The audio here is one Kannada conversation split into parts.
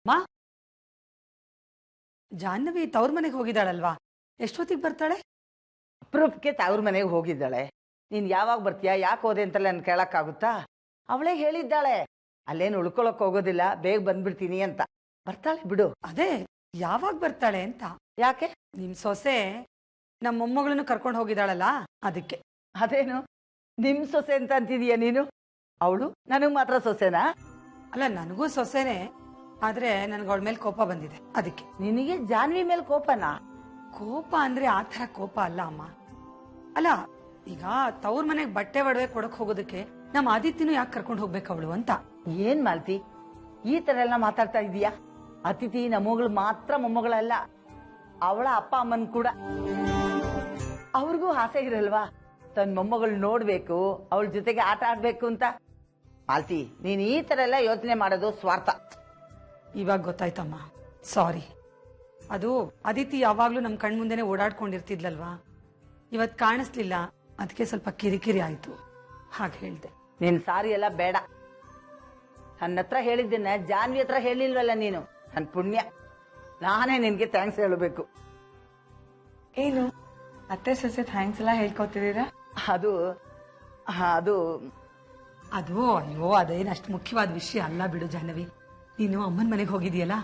ಮಾ, ಜಾಹ್ನವಿ ತವ್ರ ಮನೆಗೆ ಹೋಗಿದ್ದಾಳಲ್ವಾ? ಎಷ್ಟೊತ್ತಿಗೆ ಬರ್ತಾಳೆ? ಅಪ್ರೂಪಕ್ಕೆ ತವ್ರ ಮನೆಗೆ ಹೋಗಿದ್ದಾಳೆ. ನೀನ್ ಯಾವಾಗ ಬರ್ತೀಯಾ, ಯಾಕೆ ಹೋದೆ ಅಂತೆಲ್ಲ ನನ್ ಕೇಳಕ್ಕಾಗುತ್ತಾ? ಅವಳೇ ಹೇಳಿದ್ದಾಳೆ, ಅಲ್ಲೇನು ಉಳ್ಕೊಳಕ್ ಹೋಗೋದಿಲ್ಲ, ಬೇಗ ಬಂದ್ಬಿಡ್ತೀನಿ ಅಂತ. ಬರ್ತಾಳೆ ಬಿಡು. ಅದೇ ಯಾವಾಗ ಬರ್ತಾಳೆ ಅಂತ. ಯಾಕೆ? ನಿಮ್ ಸೊಸೆ ನಮ್ಮ ಮೊಮ್ಮಗಳನ್ನು ಕರ್ಕೊಂಡು ಹೋಗಿದ್ದಾಳಲ್ಲ, ಅದಕ್ಕೆ. ಅದೇನು ನಿಮ್ ಸೊಸೆ ಅಂತ ಅಂತಿದೀಯ ನೀನು? ಅವಳು ನನಗ್ ಮಾತ್ರ ಸೊಸೆನಾ? ಅಲ್ಲ, ನನಗೂ ಸೊಸೆನೆ, ಆದ್ರೆ ನನ್ಗೆ ಅವಳ ಮೇಲೆ ಕೋಪ ಬಂದಿದೆ, ಅದಕ್ಕೆ. ನಿನಗೆ ಜಾನ್ವಿ ಮೇಲೆ ಕೋಪನಾ? ಕೋಪ ಅಂದ್ರೆ ಆ ತರ ಕೋಪ ಅಲ್ಲ ಅಮ್ಮ. ಅಲ್ಲ, ಈಗ ತವ್ರ ಮನೆಗ್ ಬಟ್ಟೆ ಒಡವೆ ಕೊಡಕ್ ಹೋಗೋದಕ್ಕೆ ನಮ್ಮ ಆದಿತ್ಯನು ಯಾಕೆ ಕರ್ಕೊಂಡು ಹೋಗ್ಬೇಕು ಅವಳು ಅಂತ. ಏನ್ ಮಾಲ್ತಿ, ಈ ತರ ಎಲ್ಲ ಮಾತಾಡ್ತಾ ಇದೀಯಾ? ಅತಿಥಿ ನಮ್ಮಗಳು ಮಾತ್ರ ಮೊಮ್ಮಗಳಲ್ಲ, ಅವಳ ಅಪ್ಪ ಅಮ್ಮನ್ ಕೂಡ. ಅವ್ರಿಗೂ ಆಸೆ ಇರಲ್ವಾ ತನ್ನ ಮೊಮ್ಮಗಳು ನೋಡ್ಬೇಕು, ಅವಳ ಜೊತೆಗೆ ಆಟ ಆಡ್ಬೇಕು ಅಂತ? ಮಾಲ್ತಿ, ನೀನ್ ಈ ತರ ಎಲ್ಲ ಯೋಚನೆ ಮಾಡೋದು ಸ್ವಾರ್ಥ. ಇವಾಗ ಗೊತ್ತಾಯ್ತಮ್ಮ, ಸಾರಿ. ಅದು ಅದಿತಿ ಯಾವಾಗ್ಲೂ ನಮ್ ಕಣ್ ಮುಂದೆನೆ ಓಡಾಡ್ಕೊಂಡಿರ್ತಿದ್ಲಲ್ವಾ, ಇವತ್ ಕಾಣಿಸ್ಲಿಲ್ಲ, ಅದಕ್ಕೆ ಸ್ವಲ್ಪ ಕಿರಿಕಿರಿ ಆಯ್ತು, ಹಾಗೆ ಹೇಳ್ದೆ. ನಿನ್ ಸಾರಿ ಎಲ್ಲ ಬೇಡ. ನನ್ನ ಹತ್ರ ಹೇಳಿದ್ದನ್ನ ಜಾನ್ವಿ ಹತ್ರ ಹೇಳಿಲ್ವಲ್ಲ ನೀನು, ನನ್ ಪುಣ್ಯ. ನಾನೇ ನಿನ್ಗೆ ಥ್ಯಾಂಕ್ಸ್ ಹೇಳಬೇಕು. ಏನು ಅತ್ತೆ ಸೊಸೆ ಥ್ಯಾಂಕ್ಸ್ ಎಲ್ಲ ಹೇಳ್ಕೊತಿದ್ದೀರಾ? ಅದು ಅದು ಅದು ಅಯ್ಯೋ, ಅದೇನ್ ಅಷ್ಟು ಮುಖ್ಯವಾದ ವಿಷಯ ಅಲ್ಲ ಬಿಡು ಜಾಹ್ನವಿ. ನೀನು ಅಮ್ಮನ ಮನೆಗೆ ಹೋಗಿದೀಯಲ್ಲ,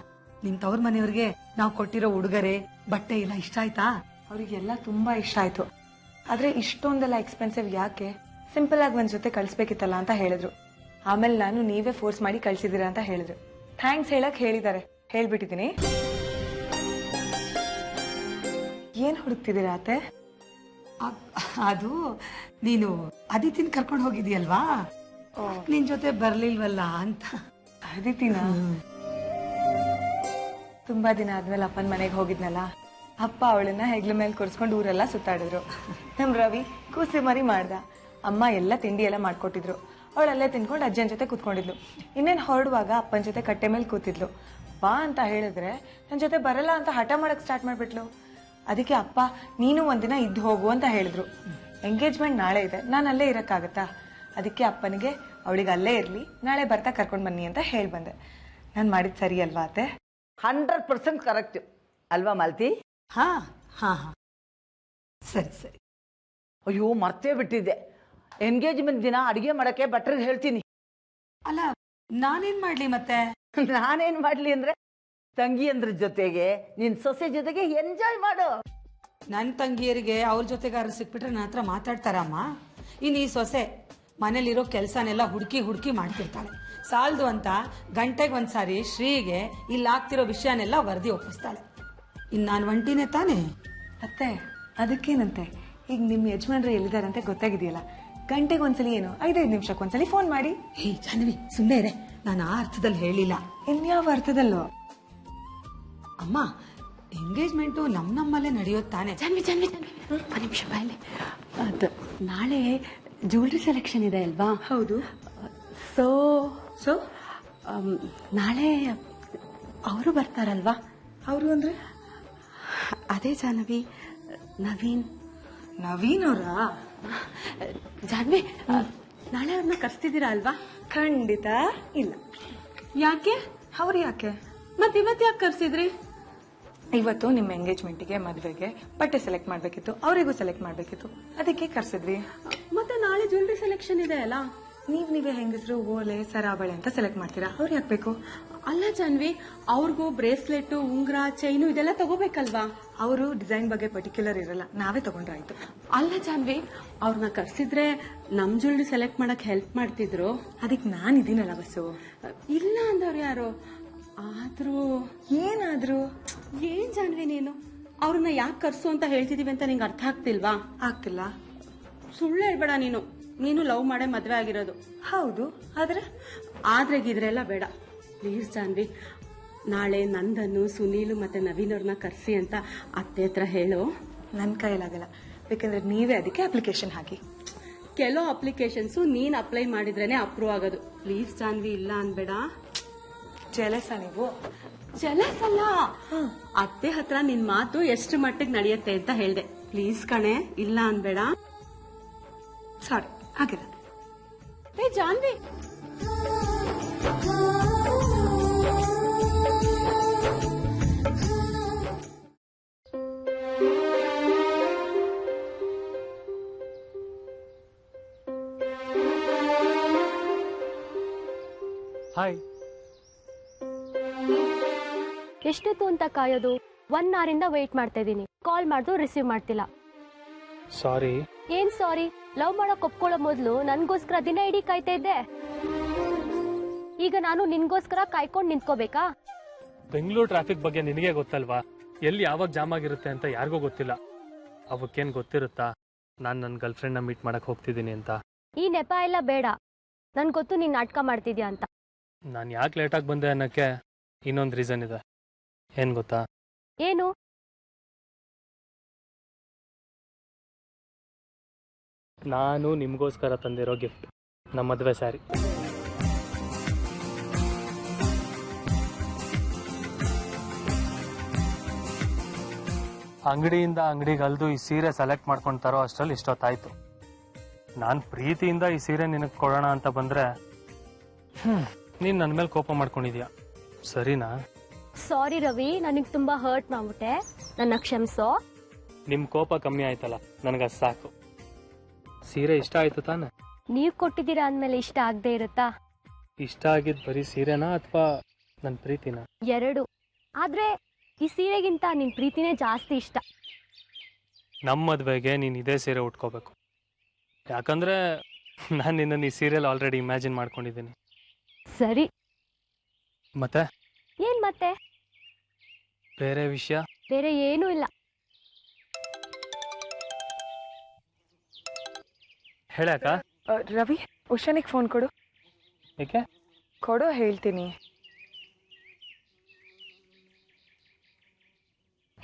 ನಿಮ್ ತವ್ರ ಮನೆಯವ್ರಿಗೆ ನಾವು ಕೊಟ್ಟಿರೋ ಉಡುಗೊರೆ ಬಟ್ಟೆ ಎಲ್ಲ ಇಷ್ಟ ಆಯ್ತಾ? ಅವರಿಗೆಲ್ಲ ತುಂಬಾ ಇಷ್ಟ ಆಯ್ತು. ಆದ್ರೆ ಇಷ್ಟೊಂದೆಲ್ಲ ಎಕ್ಸ್ಪೆನ್ಸಿವ್ ಯಾಕೆ, ಸಿಂಪಲ್ ಆಗಿ ಒಂದ್ ಜೊತೆ ಕಳ್ಸ್ಬೇಕಿತ್ತಲ್ಲ ಅಂತ ಹೇಳಿದ್ರು. ಆಮೇಲೆ ನಾನು ನೀವೇ ಫೋರ್ಸ್ ಮಾಡಿ ಕಳ್ಸಿದೀರಾ ಅಂತ ಹೇಳಿದ್ರು. ಥ್ಯಾಂಕ್ಸ್ ಹೇಳಕ್ ಹೇಳಿದ್ದಾರೆ, ಹೇಳ್ಬಿಟ್ಟಿದೀನಿ. ಏನ್ ಹುಡುಕ್ತಿದ್ದೀರಾ ಅತ್ತೆ? ಅದು ನೀನು ಅದಿತಿನ್ ಕರ್ಕೊಂಡು ಹೋಗಿದೀಯಲ್ವಾ, ನಿನ್ ಜೊತೆ ಬರ್ಲಿಲ್ವಲ್ಲ ಅಂತ. ಅದಿತಿನ ತುಂಬಾ ದಿನ ಆದ್ಮೇಲೆ ಅಪ್ಪನ ಮನೆಗೆ ಹೋಗಿದ್ನಲ್ಲ, ಅಪ್ಪ ಅವಳನ್ನ ಹೆಗ್ಲ ಮೇಲೆ ಕೂರಿಸ್ಕೊಂಡು ಊರೆಲ್ಲ ಸುತ್ತಾಡಿದ್ರು. ನಮ್ ರವಿ ಕೂಸಿ ಮರಿ ಮಾಡ್ದ, ಅಮ್ಮ ಎಲ್ಲ ತಿಂಡಿ ಎಲ್ಲ ಮಾಡ್ಕೊಟ್ಟಿದ್ರು. ಅವಳಲ್ಲೇ ತಿನ್ಕೊಂಡು ಅಜ್ಜನ ಜೊತೆ ಕೂತ್ಕೊಂಡಿದ್ಲು. ಇನ್ನೇನ್ ಹೊರಡುವಾಗ ಅಪ್ಪನ ಜೊತೆ ಕಟ್ಟೆ ಮೇಲೆ ಕೂತಿದ್ಲು. ಬಾ ಅಂತ ಹೇಳಿದ್ರೆ ನನ್ ಜೊತೆ ಬರಲ್ಲ ಅಂತ ಹಠ ಮಾಡಕ್ ಸ್ಟಾರ್ಟ್ ಮಾಡ್ಬಿಟ್ಲು. ಅದಕ್ಕೆ ಅಪ್ಪ ನೀನು ಒಂದಿನ ಇದ್ದು ಹೋಗು ಅಂತ ಹೇಳಿದ್ರು. ಎಂಗೇಜ್ಮೆಂಟ್ ನಾಳೆ ಇದೆ, ನಾನು ಅಲ್ಲೇ ಇರಕ್ಕಾಗತ್ತಾ? ಅದಕ್ಕೆ ಅಪ್ಪನಿಗೆ ಅವಳಿಗೆ ಅಲ್ಲೇ ಇರ್ಲಿ, ನಾಳೆ ಬರ್ತಾ ಕರ್ಕೊಂಡ್ ಬನ್ನಿ ಅಂತ ಹೇಳಿ ಬಂದೆ. ನಾನ್ ಮಾಡಿದ್ ಸರಿ ಅಲ್ವಾ ಅತ್ತೆ? 100% ಕರೆಕ್ಟ್ ಅಲ್ವಾ ಮಾಲ್ತಿ? ಹಾ ಹಾ ಹಾ, ಸರಿ ಸರಿ. ಅಯ್ಯೋ, ಮರ್ತೇ ಬಿಟ್ಟಿದ್ದೆ. ಎಂಗೇಜ್ಮೆಂಟ್ ದಿನ ಅಡಿಗೆ ಮಾಡಕ್ಕೆ ಭಟ್ರಿಗೆ ಹೇಳ್ತೀನಿ. ಅಲ್ಲ, ನಾನೇನ್ ಮಾಡ್ಲಿ ಮತ್ತೆ? ನಾನೇನ್ ಮಾಡ್ಲಿ ಅಂದ್ರೆ, ತಂಗಿ ಅಂದ್ರ ಜೊತೆಗೆ ನಿನ್ ಸೊಸೆ ಜೊತೆಗೆ ಎಂಜಾಯ್ ಮಾಡು. ನನ್ ತಂಗಿಯರಿಗೆ ಅವ್ರ ಜೊತೆಗಾರ ಸಿಕ್ಬಿಟ್ರೆ ನನ್ನ ಹತ್ರ ಮಾತಾಡ್ತಾರಮ್ಮ. ಇನ್ನು ಈ ಸೊಸೆ ಮನೇಲಿರೋ ಕೆಲ್ಸನೆಲ್ಲ ಹುಡುಕಿ ಮಾಡ್ತಿರ್ತಾಳೆ. ಸಾಲ್ದು ಅಂತ ಗಂಟೆಗೆ ಒಂದ್ಸಾರಿ ಶ್ರೀಗೆ ಇಲ್ಲಿ ಆಗ್ತಿರೋ ವಿಷಯನೆಲ್ಲ ವರದಿ ಒಪ್ಪಿಸ್ತಾಳೆ. ಇನ್ ನಾನು ಒಂಟಿನೇ ತಾನೇ. ಅತ್ತೆ, ಅದಕ್ಕೇನಂತೆ, ಈಗ ನಿಮ್ ಯಜಮಾನ್ರು ಎಲ್ಲಿದಾರಂತೆ ಗೊತ್ತಾಗಿದೆಯಲ್ಲ, ಗಂಟೆಗೆ ಒಂದ್ಸಲಿ ಏನು 5-5 ನಿಮಿಷಕ್ಕೆ ಒಂದ್ಸಲಿ ಫೋನ್ ಮಾಡಿ. ಹೇ ಜಾಹ್ನವಿ, ಸುಮ್ಮನೆ ಇರೆ, ನಾನು ಆ ಅರ್ಥದಲ್ಲಿ ಹೇಳಿಲ್ಲ. ಇನ್ಯಾವ ಅರ್ಥದಲ್ಲೋ? ಅಮ್ಮ, ಎಂಗೇಜ್ಮೆಂಟು ನಮ್ಮಲ್ಲೇ ನಡೆಯೋದು ತಾನೆ. ಜಾನ್ವಿ ಒಂದು ನಿಮಿಷ ಬಾಯಲ್ಲಿ. ಅದು ನಾಳೆ ಜ್ಯುವೆಲ್ರಿ ಸೆಲೆಕ್ಷನ್ ಇದೆ ಅಲ್ವಾ? ಹೌದು. ಸೊ ಸೊ ನಾಳೆ ಅವರು ಬರ್ತಾರಲ್ವಾ? ಅವರು ಅಂದ್ರೆ? ಅದೇ ಜಾಹ್ನವಿ, ನವೀನ್ ಅವರಾ? ಜಾನ್ವಿ, ನಾಳೆ ಅವ್ರನ್ನ ಕರ್ಸ್ತಿದ್ದೀರಾ ಅಲ್ವಾ? ಖಂಡಿತ ಇಲ್ಲ. ಯಾಕೆ? ಅವ್ರು ಯಾಕೆ? ಮತ್ತೆ ಇವತ್ತು ಯಾಕೆ ಕರ್ಸಿದ್ರಿ? ಇವತ್ತು ನಿಮ್ಮ ಎಂಗೇಜ್ಮೆಂಟ್ಗೆ ಮದ್ವೆಗೆ ಬಟ್ಟೆ ಸೆಲೆಕ್ಟ್ ಮಾಡ್ಬೇಕಿತ್ತು, ಅವರಿಗೂ ಸೆಲೆಕ್ಟ್ ಮಾಡ್ಬೇಕಿತ್ತು, ಅದಕ್ಕೆ ಕರ್ಸಿದ್ವಿ. ಮತ್ತೆ ನಾಳೆ ಜ್ಯುವೆಲ್ರಿ ಸೆಲೆಕ್ಷನ್ ಇದೆ ಅಲ್ಲ? ನೀವೇ ಹೆಂಗಸರು ಓಲೆ ಸರಾಬಳೆ ಅಂತ ಸೆಲೆಕ್ಟ್ ಮಾಡ್ತೀರಾ, ಅವ್ರು ಯಾಕೆ ಬೇಕು? ಅಲ್ಲ ಜಾನ್ವಿ, ಅವ್ರಿಗೂ ಬ್ರೇಸ್ಲೆಟ್, ಉಂಗ್ರ, ಚೈನು ಇದೆಲ್ಲ ತಗೋಬೇಕಲ್ವಾ? ಅವರು ಡಿಸೈನ್ ಬಗ್ಗೆ ಪರ್ಟಿಕ್ಯುಲರ್ ಇರಲ್ಲ, ನಾವೇ ತಗೊಂಡ್ರಾಯ್ತು. ಅಲ್ಲ ಜಾನ್ವಿ, ಅವ್ರನ್ನ ಕರ್ಸಿದ್ರೆ ನಮ್ ಜ್ಯುವೆಲ್ರಿ ಸೆಲೆಕ್ಟ್ ಮಾಡಕ್ ಹೆಲ್ಪ್ ಮಾಡ್ತಿದ್ರು. ಅದಕ್ಕೆ ನಾನು ಇದೀನಲ್ಲ ಬಸ್ಸು. ಇಲ್ಲ ಅಂದವ್ರು ಯಾರು? ಆದ್ರೂ ಏನಾದ್ರೂ? ಏನ್ ಜಾನ್ವಿ ನೀನು, ಅವ್ರನ್ನ ಯಾಕೆ ಕರ್ಸು ಅಂತ ಹೇಳ್ತಿದೀವಿ ಅಂತ ನಿಂಗೆ ಅರ್ಥ ಆಗ್ತಿಲ್ವಾ? ಆಗ್ತಿಲ್ಲ. ಸುಳ್ಳು ಹೇಳ್ಬೇಡ ನೀನು ಲವ್ ಮಾಡೇ ಮದ್ವೆ ಆಗಿರೋದು. ಹೌದು, ಆದ್ರೆ ಗಿದ್ರೆಲ್ಲ ಬೇಡ ಪ್ಲೀಸ್ ಜಾನ್ವಿ. ನಾಳೆ ನಂದನ್ನು, ಸುನೀಲು ಮತ್ತೆ ನವೀನ್ ಅವ್ರನ್ನ ಕರ್ಸಿ ಅಂತ ಅತ್ತೆ ಹತ್ರ ಹೇಳು. ನನ್ನ ಕೈಲಾಗಲ್ಲ, ಬೇಕಂದ್ರೆ ನೀವೇ ಅದಕ್ಕೆ ಅಪ್ಲಿಕೇಶನ್ ಹಾಕಿ. ಕೆಲವು ಅಪ್ಲಿಕೇಶನ್ಸ್ ನೀನ್ ಅಪ್ಲೈ ಮಾಡಿದ್ರೇನೆ ಅಪ್ರೂವ್ ಆಗೋದು. ಪ್ಲೀಸ್ ಜಾನ್ವಿ, ಇಲ್ಲ ಅನ್ಬೇಡ. ಜಲಸ ನೀವು? ಜಲಸ್ ಅಲ್ಲ, ಅತ್ತೆ ಹತ್ರ ನಿನ್ ಮಾತು ಎಷ್ಟು ಮಟ್ಟಿಗೆ ನಡೆಯುತ್ತೆ ಅಂತ ಹೇಳ್ದೆ. ಪ್ಲೀಸ್ ಕಣೆ, ಇಲ್ಲ ಅನ್ಬೇಡ. ಸಾರಿ, ಹಾಗಿಲ್ಲ. ಜಾನ್ವಿ ಎಷ್ಟೊತ್ತು ಅಂತ ಕಾಯೋದು? 1 ಅವರಿಂದ ವೇಟ್ ಮಾಡ್ತಾ ಇದ್ದೀನಿ. ಕಾಲ್ ಮಾಡಿದ್ರು ರಿಸೀವ್ ಮಾಡ್ತಿಲ್ಲ. ಸಾರಿ. ಏನ್ ಸಾರಿ? ಲವ್ ಮಾಡಕ್ ಒಪ್ಕೊಳ್ಳೋ ಮೊದಲು ನನ್ಗೋಸ್ಕರ ದಿನ ಇಡೀ ಕಾಯ್ತಾ ಇದ್ದೆ. ಈಗ ನಾನು ನಿನ್ಗೋಸ್ಕರ ಕಾಯ್ಕೊಂಡು ನಿಂತ್ಕೋಬೇಕಾ? ಬೆಂಗಳೂರು ಟ್ರಾಫಿಕ್ ಬಗ್ಗೆ ನಿನಗೆ ಗೊತ್ತಲ್ವಾ? ಎಲ್ಲಿ ಯಾವಾಗ ಜಾಮ್ ಆಗಿರುತ್ತೆ ಅಂತ ಯಾರಿಗೂ ಗೊತ್ತಿಲ್ಲ. ಅವಕ್ಕೇನು ಗೊತ್ತಿರುತ್ತಾ ನಾನು ನನ್ನ ಗರ್ಲ್ ಫ್ರೆಂಡ್ನ ಮೀಟ್ ಮಾಡಕ್ಕೆ ಹೋಗ್ತಿದ್ದೀನಿ ಅಂತ? ಈ ನೆಪ ಎಲ್ಲ ಬೇಡ. ನನ್ ಗೊತ್ತು ನೀನ್ ನಾಟಕ ಮಾಡ್ತಿದ್ಯಾ ಅಂತ. ನಾನು ಯಾಕೆ ಲೇಟಾಗಿ ಬಂದೆ ಅನ್ನೋಕ್ಕೆ ಇನ್ನೊಂದು ರೀಸನ್ ಇದೆ. ಏನು ಗೊತ್ತಾ? ಏನು? ನಾನು ನಿಮಗೋಸ್ಕರ ತಂದಿರೋ ಗಿಫ್ಟ್, ನಮ್ಮ ಮದುವೆ ಸ್ಯಾರಿ. ಅಂಗಡಿಯಿಂದ ಅಂಗಡಿಗೆ ಅಲ್ದು ಈ ಸೀರೆ ಸೆಲೆಕ್ಟ್ ಮಾಡ್ಕೊಂಡು ತರೋ ಅಷ್ಟರಲ್ಲಿ ಇಷ್ಟೊತ್ತಾಯ್ತು. ನಾನು ಪ್ರೀತಿಯಿಂದ ಈ ಸೀರೆ ನಿನಗೆ ಕೊಡೋಣ ಅಂತ ಬಂದ್ರೆ ನೀನು ನನ್ನ ಮೇಲೆ ಕೋಪ ಮಾಡ್ಕೊಂಡಿದ್ಯಾ, ಸರಿನಾ? ಸಾರಿ ರವಿ, ನನಗ್ ತುಂಬಾ ಹರ್ಟ್ ಮಾಡ್ಬಿಟ್ಟೆ. ನನ್ನ ಕ್ಷಮಿಸೋ. ನಿಮ್ ಕೋಪ ಕಮ್ಮಿ ಆಯ್ತಲ್ಲ, ನನಗ ಸಾಕು. ಸೀರೆ ಇಷ್ಟ ಆಯ್ತು ತಾನೆ? ನೀವ್ ಕೊಟ್ಟಿದ್ದೀರಾ ಅಂದ್ಮೇಲೆ ಇಷ್ಟ ಆಗದೆ ಇರುತ್ತಾ? ಇಷ್ಟ ಆಗಿದ್ ಬರೀ ಸೀರೆನಾ ಅಥವಾ ನನ್ನ ಪ್ರೀತಿನ? ಎರಡು. ಆದ್ರೆ ಈ ಸೀರೆಗಿಂತ ನಿನ್ ಪ್ರೀತಿನೇ ಜಾಸ್ತಿ ಇಷ್ಟ. ನಮ್ಮ ಮದ್ವೆಗೆ ನೀನ್ ಇದೇ ಸೀರೆ ಉಟ್ಕೋಬೇಕು. ಯಾಕಂದ್ರೆ ನಾನು ನಿನ್ನ ಈ ಸೀರೆಲ್ ಆಲ್ರೆಡಿ ಇಮ್ಯಾಜಿನ್ ಮಾಡ್ಕೊಂಡಿದ್ದೀನಿ. ಸರಿ. ಮತ್ತೆ ಏನ್ ಮತ್ತೆ? ಬೇರೆ ವಿಷಯ? ಬೇರೆ ಏನೂ ಇಲ್ಲ. ಹೇಳಕ್ಕ? ರವಿ, ಉಷಾನಿಗೆ ಫೋನ್ ಕೊಡು. ಏಕೆ? ಕೊಡೋ, ಹೇಳ್ತೀನಿ.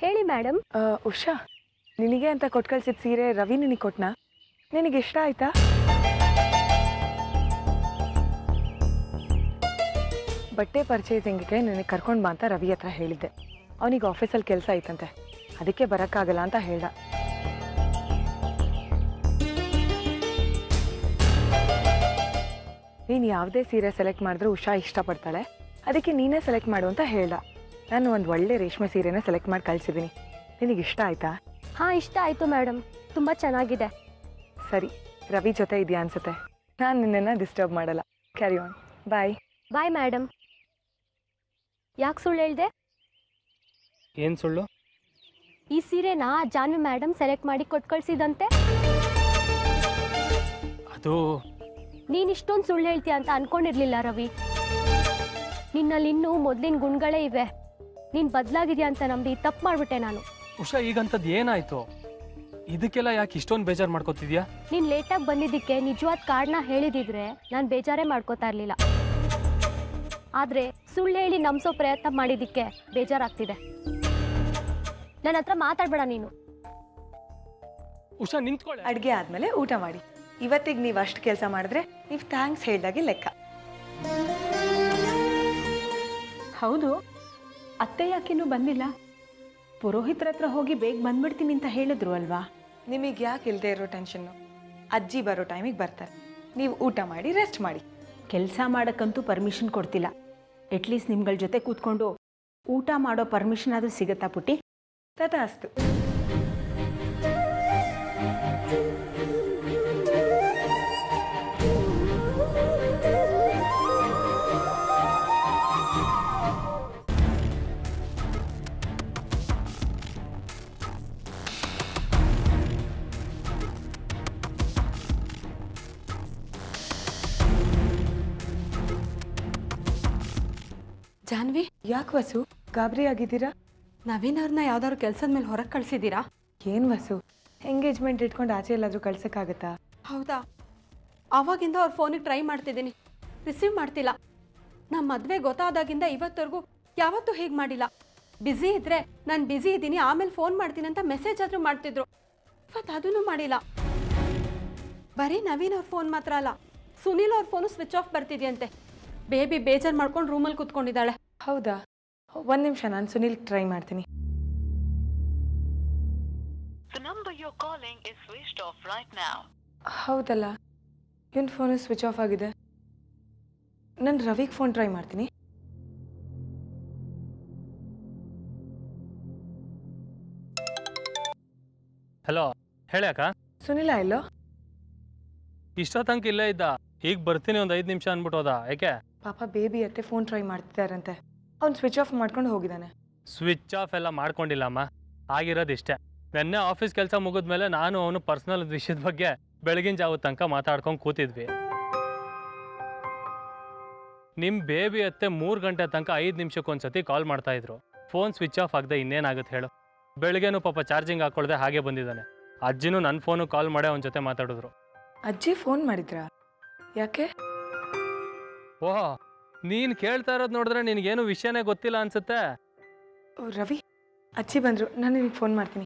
ಹೇಳಿ ಮೇಡಮ್. ಉಷಾ, ನಿನಗೆ ಅಂತ ಕೊಟ್ಟು ಕಳ್ಸಿದ ಸೀರೆ ರವಿ ನಿನಗೆ ಕೊಟ್ನಾ? ನಿನಗೆ ಇಷ್ಟ ಆಯ್ತಾ? ಬಟ್ಟೆ ಪರ್ಚೇಸಿಂಗಿಗೆ ನನಗೆ ಕರ್ಕೊಂಡು ಬಾ ಅಂತ ರವಿ ಹತ್ರ ಹೇಳಿದ್ದೆ. ಅವನಿಗೆ ಆಫೀಸಲ್ಲಿ ಕೆಲಸ ಐತಂತೆ, ಅದಕ್ಕೆ ಬರೋಕ್ಕಾಗಲ್ಲ ಅಂತ ಹೇಳ್ದ. ನೀನು ಯಾವುದೇ ಸೀರೆ ಸೆಲೆಕ್ಟ್ ಮಾಡಿದ್ರೂ ಉಷಾ ಇಷ್ಟಪಡ್ತಾಳೆ, ಅದಕ್ಕೆ ನೀನೇ ಸೆಲೆಕ್ಟ್ ಮಾಡು ಅಂತ ಹೇಳ್ದ. ನಾನು ಒಂದು ಒಳ್ಳೆ ರೇಷ್ಮೆ ಸೀರೆನ ಸೆಲೆಕ್ಟ್ ಮಾಡಿ ಕಳಿಸಿದ್ದೀನಿ. ನಿನಗೆ ಇಷ್ಟ ಆಯ್ತಾ? ಹಾ, ಇಷ್ಟ ಆಯ್ತು ಮೇಡಮ್, ತುಂಬಾ ಚೆನ್ನಾಗಿದೆ. ಸರಿ, ರವಿ ಜೊತೆ ಇದೆಯಾ ಅನ್ಸುತ್ತೆ. ನಾನು ನಿನ್ನನ್ನು ಡಿಸ್ಟರ್ಬ್ ಮಾಡಲ್ಲ. Carry on. Bye. Bye madam. ಯಾಕೆ ಸುಳ್ಳು ಹೇಳ್ದೆ? ಏನ್ ಸುಳ್ಳು? ಈ ಸೀರೆನ ಜಾನ್ವಿ ಮೇಡಮ್ ಸೆಲೆಕ್ಟ್ ಮಾಡಿ ಕೊಟ್ಟು ಕಳ್ಸಿದಂತೆ. ಅದು ನೀನ್ ಇಷ್ಟೊಂದು ಸುಳ್ಳು ಹೇಳ್ತೀಯ ಅಂತ ಅನ್ಕೊಂಡಿರ್ಲಿಲ್ಲ ರವಿ. ನಿನ್ನಲ್ಲಿ ಇನ್ನೂ ಮೊದ್ಲಿನ ಗುಣಗಳೇ ಇವೆ. ನೀನ್ ಬದಲಾಗಿದ್ಯಾ ಅಂತ ನಂಬಿ ತಪ್ಪು ಮಾಡ್ಬಿಟ್ಟೆ ನಾನು. ಉಷಾ, ಈಗಂತದ್ ಏನಾಯ್ತು? ಇದಕ್ಕೆಲ್ಲ ಯಾಕೆ ಇಷ್ಟೊಂದು ಬೇಜಾರು ಮಾಡ್ಕೋತಿದ್ಯಾ? ನೀನ್ ಲೇಟಾಗಿ ಬಂದಿದ್ದಕ್ಕೆ ನಿಜವಾದ ಕಾರಣ ಹೇಳಿದಿದ್ರೆ ನಾನು ಬೇಜಾರೇ ಮಾಡ್ಕೋತಾ ಇರ್ಲಿಲ್ಲ. ಆದ್ರೆ ಸುಳ್ಳು ಹೇಳಿ ನಂಬಿಸೋ ಪ್ರಯತ್ನ ಮಾಡಿದ್ದಕ್ಕೆ ಬೇಜಾರಾಗ್ತಿದೆ. ನನ್ನ ಹತ್ರ ಮಾತಾಡ್ಬೇಡ ನೀನು. ಉಷಾ, ನಿಂತ್ಕೊಳ್ಳೆ. ಅಡುಗೆ ಆದಮೇಲೆ ಊಟ ಮಾಡಿ. ಇವತ್ತಿಗೆ ನೀವು ಅಷ್ಟು ಕೆಲಸ ಮಾಡಿದ್ರೆ ನೀವು ಥ್ಯಾಂಕ್ಸ್ ಹೇಳ್ದಾಗೆ ಲೆಕ್ಕ. ಹೌದು, ಅತ್ತೆ ಯಾಕಿನ್ನೂ ಬಂದಿಲ್ಲ? ಪುರೋಹಿತರ ಹತ್ರ ಹೋಗಿ ಬೇಗ ಬಂದ್ಬಿಡ್ತೀನಿ ಅಂತ ಹೇಳಿದ್ರು ಅಲ್ವಾ? ನಿಮಗೆ ಯಾಕೆ ಇಲ್ಲದೆ ಇರೋ ಟೆನ್ಷನ್ನು? ಅಜ್ಜಿ ಬರೋ ಟೈಮಿಗೆ ಬರ್ತಾರೆ. ನೀವು ಊಟ ಮಾಡಿ ರೆಸ್ಟ್ ಮಾಡಿ. ಕೆಲಸ ಮಾಡೋಕ್ಕಂತೂ ಪರ್ಮಿಷನ್ ಕೊಡ್ತಿಲ್ಲ. ಅಟ್ಲೀಸ್ಟ್ ನಿಮ್ಗಳ ಜೊತೆ ಕೂತ್ಕೊಂಡು ಊಟ ಮಾಡೋ ಪರ್ಮಿಷನ್ ಆದರೂ ಸಿಗುತ್ತಾ ಪುಟ್ಟಿ? ತಥಾಸ್ತು. ಜಾನ್ವಿ, ಯಾಕೆ ವಸು ಗಾಬರಿ ಆಗಿದ್ದೀರಾ? ನವೀನ್ ಅವ್ರನ್ನ ಯಾವ್ದಾದ್ರು ಕೆಲಸದ ಮೇಲೆ ಹೊರಗೆ ಕಳ್ಸಿದ್ದೀರಾ? ಏನು ವಸು, ಎಂಗೇಜ್ಮೆಂಟ್ ಇಟ್ಕೊಂಡು ಆಚೆ ಎಲ್ಲಾದರೂ ಕಳ್ಸೋಕ್ಕಾಗತ್ತಾ? ಹೌದಾ? ಆವಾಗಿಂದ ಅವ್ರ ಫೋನಿಗೆ ಟ್ರೈ ಮಾಡ್ತಿದ್ದೀನಿ, ರಿಸೀವ್ ಮಾಡ್ತಿಲ್ಲ. ನಮ್ಮ ಮದುವೆ ಗೊತ್ತಾದಾಗಿಂದ ಇವತ್ತವರೆಗೂ ಯಾವತ್ತೂ ಹೀಗೆ ಮಾಡಿಲ್ಲ. ಬ್ಯುಸಿ ಇದ್ರೆ ನಾನು ಬ್ಯುಸಿ ಇದ್ದೀನಿ ಆಮೇಲೆ ಫೋನ್ ಮಾಡ್ತೀನಿ ಅಂತ ಮೆಸೇಜ್ ಆದರೂ ಮಾಡ್ತಿದ್ರು. ಇವತ್ತು ಅದನ್ನು ಮಾಡಿಲ್ಲ. ಬರೀ ನವೀನ್ ಅವ್ರ ಫೋನ್ ಮಾತ್ರ ಅಲ್ಲ, ಸುನೀಲ್ ಅವ್ರ ಫೋನು ಸ್ವಿಚ್ ಆಫ್ ಬರ್ತಿದೆಯಂತೆ. ಬೇಬಿ ಬೇಜಾರು ಮಾಡ್ಕೊಂಡು ರೂಮಲ್ಲಿ ಕೂತ್ಕೊಂಡಿದ್ದಾಳೆ. ಹೌದಾ? ಒಂದು ನಿಮಿಷ, ನಾನು ಸುನೀಲ್ ಟ್ರೈ ಮಾಡ್ತೀನಿ. ಹೌದಲ್ಲ, ಇವನ್ ಫೋನು ಸ್ವಿಚ್ ಆಫ್ ಆಗಿದೆ. ನಾನು ರವಿಗೆ ಫೋನ್ ಟ್ರೈ ಮಾಡ್ತೀನಿ. ಹಲೋ, ಹೇಳಕ್ಕ? ಸುನಿಲ ಎಲ್ಲೋ? ಇಷ್ಟೊತ್ತಂಕ ಇಲ್ಲೇ ಇದ್ದ. ಈಗ ಬರ್ತೀನಿ, ಒಂದು 5 ನಿಮಿಷ ಅಂದ್ಬಿಟ್ಟು ಹೋದ. ಯಾಕೆ? ಪಾಪ ಬೇಬಿ ಅತ್ತೆ ಫೋನ್ ಟ್ರೈ ಮಾಡ್ತಿದ್ದಾರಂತೆ. ಅವ್ನು ಸ್ವಿಚ್ ಆಫ್ ಮಾಡ್ಕೊಂಡು ಹೋಗಿದ್ದಾನೆ. ಸ್ವಿಚ್ ಆಫ್ ಎಲ್ಲ ಮಾಡ್ಕೊಂಡಿಲ್ಲಮ್ಮ, ಆಗಿರೋದಿಷ್ಟೇ. ನೆನ್ನೆ ಆಫೀಸ್ ಕೆಲಸ ಮುಗಿದ್ಮೇಲೆ ನಾನು ಅವನು ಪರ್ಸನಲ್ ವಿಷಯದ ಬಗ್ಗೆ ಬೆಳಗಿನ ಜಾವ ತನಕ ಮಾತಾಡ್ಕೊಂಡು ಕೂತಿದ್ವಿ. ನಿಮ್ಮ ಬೇಬಿ ಅತ್ತೆ 3 ಗಂಟೆ ತನಕ 5 ನಿಮಿಷಕ್ಕೊಂದ್ಸತಿ ಕಾಲ್ ಮಾಡ್ತಾ ಇದ್ರು. ಫೋನ್ ಸ್ವಿಚ್ ಆಫ್ ಆಗದೆ ಇನ್ನೇನಾಗುತ್ತೆ ಹೇಳು? ಬೆಳಗ್ಗೆನೂ ಪಾಪ ಚಾರ್ಜಿಂಗ್ ಹಾಕೊಳ್ದೆ ಹಾಗೆ ಬಂದಿದ್ದಾನೆ. ಅಜ್ಜಿನೂ ನನ್ನ ಫೋನು ಕಾಲ್ ಮಾಡಿ ಅವನ ಜೊತೆ ಮಾತಾಡಿದ್ರು. ಅಜ್ಜಿ ಫೋನ್ ಮಾಡಿದ್ರಾ? ಯಾಕೆ? ಓಹ್, ನೀನು ಕೇಳ್ತಾ ಇರೋದು ನೋಡಿದ್ರೆ ನಿನಗೇನು ವಿಷಯನೇ ಗೊತ್ತಿಲ್ಲ ಅನ್ಸುತ್ತೆ. ಓ ರವಿ, ಅಜ್ಜಿ ಬಂದ್ರು, ನಾನು ನಿನಗೆ ಫೋನ್ ಮಾಡ್ತೀನಿ.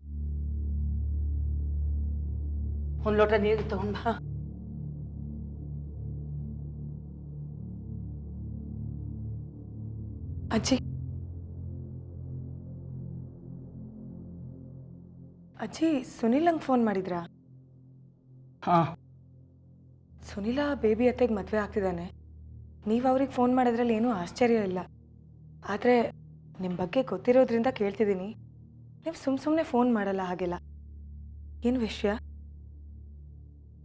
ಒಂದ್ ಲೋಟ ನೀರು ತಗೊಂಡ್ ಬಾ. ಅಜ್ಜಿ ಅಜ್ಜಿ ಸುನಿಲ್ ಹಂಗೆ ಫೋನ್ ಮಾಡಿದ್ರಾ? ಹಾ, ಸುನಿಲ ಬೇಬಿ ಅತ್ತೆಗೆ ಮದುವೆ ಆಗ್ತಿದ್ದಾನೆ. ನೀವು ಅವ್ರಿಗೆ ಫೋನ್ ಮಾಡೋದ್ರಲ್ಲಿ ಏನೂ ಆಶ್ಚರ್ಯ ಇಲ್ಲ. ಆದರೆ ನಿಮ್ಮ ಬಗ್ಗೆ ಗೊತ್ತಿರೋದ್ರಿಂದ ಕೇಳ್ತಿದ್ದೀನಿ. ನೀವು ಸುಮ್ಮನೆ ಫೋನ್ ಮಾಡಲ್ಲ ಹಾಗೆಲ್ಲ. ಏನು ವಿಷಯ?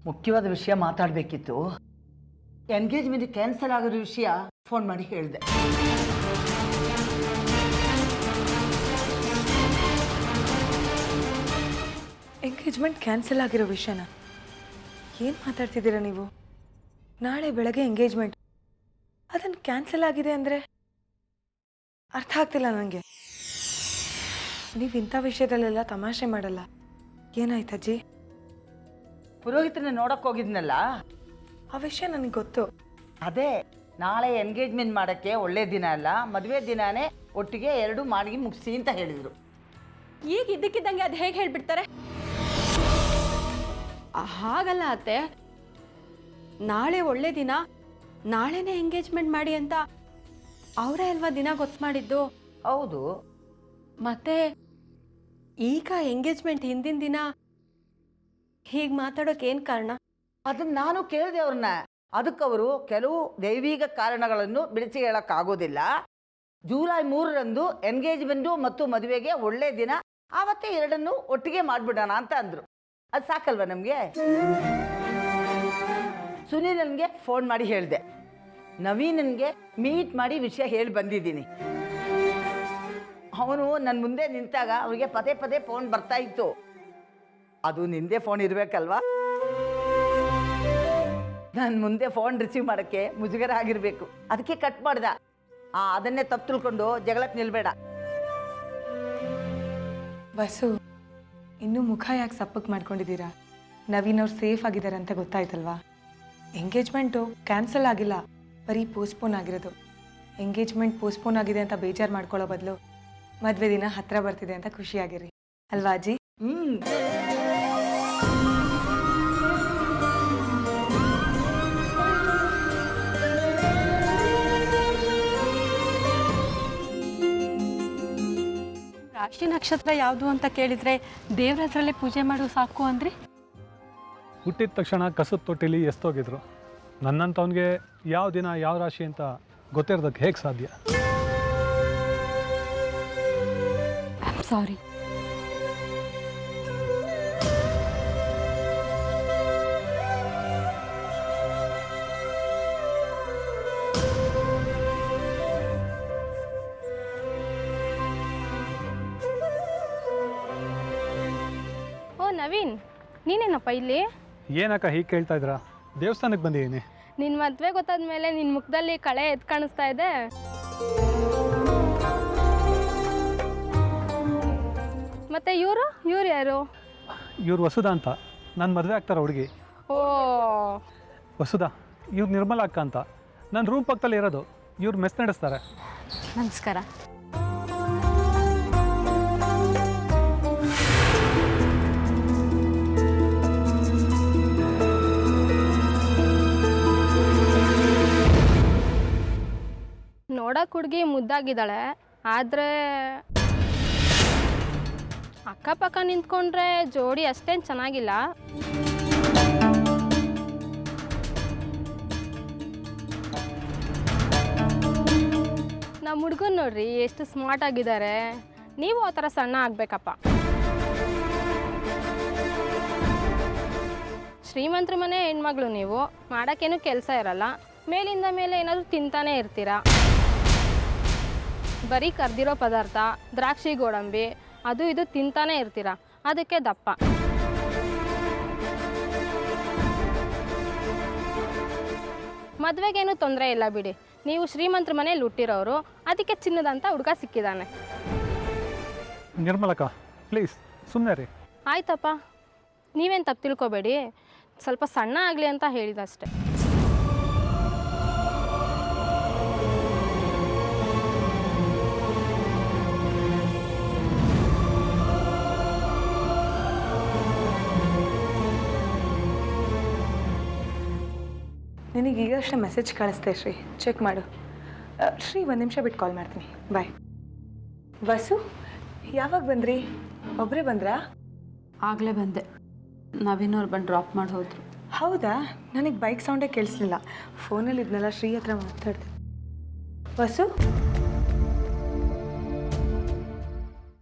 ಮುಖ್ಯವಾದ ವಿಷಯ ಮಾತಾಡಬೇಕಿತ್ತು. ಎಂಗೇಜ್ಮೆಂಟ್ ಕ್ಯಾನ್ಸಲ್ ಆಗಿರೋ ವಿಷಯ ಫೋನ್ ಮಾಡಿ ಹೇಳಿದೆ. ಎಂಗೇಜ್ಮೆಂಟ್ ಕ್ಯಾನ್ಸಲ್ ಆಗಿರೋ ವಿಷಯನ? ಏನು ಮಾತಾಡ್ತಿದ್ದೀರಾ ನೀವು? ನಾಳೆ ಬೆಳಗ್ಗೆ ಎಂಗೇಜ್ಮೆಂಟ್, ಅದನ್ನು ಕ್ಯಾನ್ಸಲ್ ಆಗಿದೆ ಅಂದರೆ ಅರ್ಥ ಆಗ್ತಿಲ್ಲ ನನಗೆ. ನೀವು ಇಂಥ ವಿಷಯದಲ್ಲೆಲ್ಲ ತಮಾಷೆ ಮಾಡಲ್ಲ. ಏನಾಯ್ತಜ್ಜಿ? ಪುರೋಹಿತನ ನೋಡಕ್ ಹೋಗಿದ್ನಲ್ಲ, ಆ ವಿಷಯ ನನಗೆ ಗೊತ್ತು. ಅದೇ ನಾಳೆ ಎಂಗೇಜ್ಮೆಂಟ್ ಮಾಡಕ್ಕೆ ಒಳ್ಳೆ ದಿನ ಅಲ್ಲ, ಮದುವೆ ದಿನಾನೇ ಒಟ್ಟಿಗೆ 2 ಮಾಡಿ ಮುಗಿಸಿ ಅಂತ ಹೇಳಿದ್ರು. ಈಗ ಇದ್ದಕ್ಕಿದ್ದಂಗೆ ಅದು ಹೇಗೆ ಹೇಳ್ಬಿಡ್ತಾರೆ? ಹಾಗಲ್ಲ ಅತ್ತೆ, ನಾಳೆ ಒಳ್ಳೆ ದಿನ, ನಾಳೆನೇ ಎಂಗೇಜ್ಮೆಂಟ್ ಮಾಡಿ ಅಂತ ಅವರೇ ಅಲ್ವಾ ದಿನ ಗೊತ್ತು ಮಾಡಿದ್ದು? ಹೌದು. ಮತ್ತೆ ಈಗ ಎಂಗೇಜ್ಮೆಂಟ್ ಹಿಂದಿನ ದಿನ ಹೀಗೆ ಮಾತಾಡೋಕೆ ಏನು ಕಾರಣ? ಅದನ್ನ ನಾನು ಕೇಳಿದೆ ಅವ್ರನ್ನ. ಅದಕ್ಕವರು ಕೆಲವು ದೈವಿಕ ಕಾರಣಗಳನ್ನು ಬಿಡಿಸಿ ಹೇಳಕ್ಕಾಗೋದಿಲ್ಲ. ಜುಲೈ 3ರಂದು ಎಂಗೇಜ್ಮೆಂಟು ಮತ್ತು ಮದುವೆಗೆ ಒಳ್ಳೆ ದಿನ, ಆವತ್ತೇ 2 ಒಟ್ಟಿಗೆ ಮಾಡಿಬಿಡೋಣ ಅಂತ ಅಂದರು. ಅದು ಸಾಕಲ್ವ ನಮಗೆ? ಸುನೀಲನ್ಗೆ ಫೋನ್ ಮಾಡಿ ಹೇಳಿದೆ. ನವೀನನ್ಗೆ ಮೀಟ್ ಮಾಡಿ ವಿಷಯ ಹೇಳಿ ಬಂದಿದ್ದೀನಿ. ಅವನು ನನ್ನ ಮುಂದೆ ನಿಂತಾಗ ಅವನಿಗೆ ಪದೇ ಪದೇ ಫೋನ್ ಬರ್ತಾ ಇತ್ತು. ಅದು ನಿಂದೇ ಫೋನ್ ಇರಬೇಕಲ್ವಾ? ನನ್ನ ಮುಂದೆ ಫೋನ್ ರಿಸೀವ್ ಮಾಡೋಕ್ಕೆ ಮುಜುಗರ ಆಗಿರಬೇಕು. ಅದಕ್ಕೆ ಕಟ್ ಮಾಡ್ದ. ಅದನ್ನೇ ತಪ್ಪು ತಿಳ್ಕೊಂಡು ಜಗಳಕ್ಕೆ ನಿಲ್ಬೇಡ. ಬಸ್ಸು, ಇನ್ನೂ ಮುಖ ಯಾಕೆ ಸಪ್ಪಕ್ಕೆ ಮಾಡ್ಕೊಂಡಿದ್ದೀರಾ? ನವೀನ್ ಅವ್ರು ಸೇಫ್ ಆಗಿದ್ದಾರೆ ಅಂತ ಗೊತ್ತಾಯ್ತಲ್ವಾ? ಎಂಗೇಜ್ಮೆಂಟು ಕ್ಯಾನ್ಸಲ್ ಆಗಿಲ್ಲ, ಬರೀ ಪೋಸ್ಟ್ಪೋನ್ ಆಗಿರೋದು. ಎಂಗೇಜ್ಮೆಂಟ್ ಪೋಸ್ಟ್ಪೋನ್ ಆಗಿದೆ ಅಂತ ಬೇಜಾರು ಮಾಡ್ಕೊಳ್ಳೋ ಬದಲು ಮದುವೆ ದಿನ ಹತ್ರ ಬರ್ತಿದೆ ಅಂತ ಖುಷಿಯಾಗಿರಿ ಅಲ್ವಾ ಅಜ್ಜಿ? ರಾಶಿ ನಕ್ಷತ್ರ ಯಾವುದು ಅಂತ ಕೇಳಿದ್ರೆ ದೇವ್ರ ಹೆಸರಲ್ಲೇ ಪೂಜೆ ಮಾಡು ಸಾಕು ಅಂದ್ರಿ. ಹುಟ್ಟಿದ ತಕ್ಷಣ ಕಸದ ತೊಟ್ಟಿಲಿ ಎಸ್ತೋಗಿದ್ರು. ನನ್ನಂತವನಿಗೆ ಯಾವ ದಿನ ಯಾವ ರಾಶಿ ಅಂತ ಗೊತ್ತಿರೋದಕ್ಕೆ ಹೇಗೆ ಸಾಧ್ಯ? ಸಾರಿ. ಓ ನವೀನ್, ನೀನೇನಪ್ಪ ಇಲ್ಲಿ? ಏನಕ್ಕ ಹೀಗೆ ಕೇಳ್ತಾ ಇದ್ರಾ? ದೇವಸ್ಥಾನಕ್ಕೆ ಬಂದಿದ್ದೀನಿ. ನಿನ್ನ ಮದುವೆ ಗೊತ್ತಾದ್ಮೇಲೆ ನಿನ್ನ ಮುಖದಲ್ಲಿ ಕಳೆ ಎದ್ದು ಕಾಣಿಸ್ತಾ ಇದೆ. ಮತ್ತೆ ಇವರು ಯಾರು? ಇವ್ರು ವಸುಧಾ ಅಂತ, ನನ್ನ ಮದುವೆ ಆಗ್ತಾರ ಹುಡುಗಿ. ಓ ವಸುಧಾ, ಇವ್ರು ನಿರ್ಮಲಾ ಅಕ್ಕ ಅಂತ, ನನ್ನ ರೂಮ್ ಪಕ್ಕದಲ್ಲಿ ಇರೋದು. ಇವ್ರು ಮೆಸ್ ನಡೆಸ್ತಾರೆ. ನಮಸ್ಕಾರ. ನೋಡಕ್ಕೆ ಹುಡುಗಿ ಮುದ್ದಾಗಿದ್ದಾಳೆ, ಆದರೆ ಅಕ್ಕಪಕ್ಕ ನಿಂತ್ಕೊಂಡ್ರೆ ಜೋಡಿ ಅಷ್ಟೇನು ಚೆನ್ನಾಗಿಲ್ಲ. ನಮ್ಮ ಹುಡುಗನ್ ನೋಡ್ರಿ ಎಷ್ಟು ಸ್ಮಾರ್ಟ್ ಆಗಿದ್ದಾರೆ. ನೀವು ಆ ಥರ ಸಣ್ಣ ಆಗಬೇಕಪ್ಪ. ಶ್ರೀಮಂತರ ಮನೆ ಹೆಣ್ಮಗಳು ನೀವು, ಮಾಡೋಕ್ಕೇನು ಕೆಲಸ ಇರಲ್ಲ, ಮೇಲಿಂದ ಮೇಲೆ ಏನಾದರೂ ತಿಂತಾನೆ ಇರ್ತೀರಾ. ಬರೀ ಕರ್ದಿರೋ ಪದಾರ್ಥ, ದ್ರಾಕ್ಷಿ ಗೋಡಂಬಿ ಅದು ಇದು ತಿಂತಾನೆ ಇರ್ತೀರಾ, ಅದಕ್ಕೆ ದಪ್ಪ. ಮದುವೆಗೇನು ತೊಂದರೆ ಇಲ್ಲ ಬಿಡಿ, ನೀವು ಶ್ರೀಮಂತರ ಮನೇಲಿ ಹುಟ್ಟಿರೋರು, ಅದಕ್ಕೆ ಚಿನ್ನದಂತ ಹುಡುಗ ಸಿಕ್ಕಿದ್ದಾನೆ. ನಿರ್ಮಲಕ್ಕ ಪ್ಲೀಸ್ ಸುಮ್ಮನೆ ರೀ. ಆಯ್ತಪ್ಪ, ನೀವೇನು ತಪ್ಪು ತಿಳ್ಕೊಬೇಡಿ, ಸ್ವಲ್ಪ ಸಣ್ಣ ಆಗಲಿ ಅಂತ ಹೇಳಿದಷ್ಟೆ. ನಿನಗೆ ಈಗಷ್ಟೇ ಮೆಸೇಜ್ ಕಳಿಸ್ತೆ ಶ್ರೀ, ಚೆಕ್ ಮಾಡು. ಶ್ರೀ, ಒಂದು ನಿಮಿಷ ಬಿಟ್ಟು ಕಾಲ್ ಮಾಡ್ತೀನಿ, ಬಾಯ್. ವಸು, ಯಾವಾಗ ಬಂದ್ರಿ? ಒಬ್ಬರೇ ಬಂದ್ರಾ? ಆಗಲೇ ಬಂದೆ, ನವೀನವ್ರು ಬಂದು ಡ್ರಾಪ್ ಮಾಡಿ ಹೋದ್ರು. ಹೌದಾ? ನನಗೆ ಬೈಕ್ ಸೌಂಡೇ ಕೇಳಿಸ್ಲಿಲ್ಲ, ಫೋನಲ್ಲಿ ಇದ್ನಲ್ಲ ಶ್ರೀ ಹತ್ರ ಮಾತಾಡ್ದೆ. ವಸು,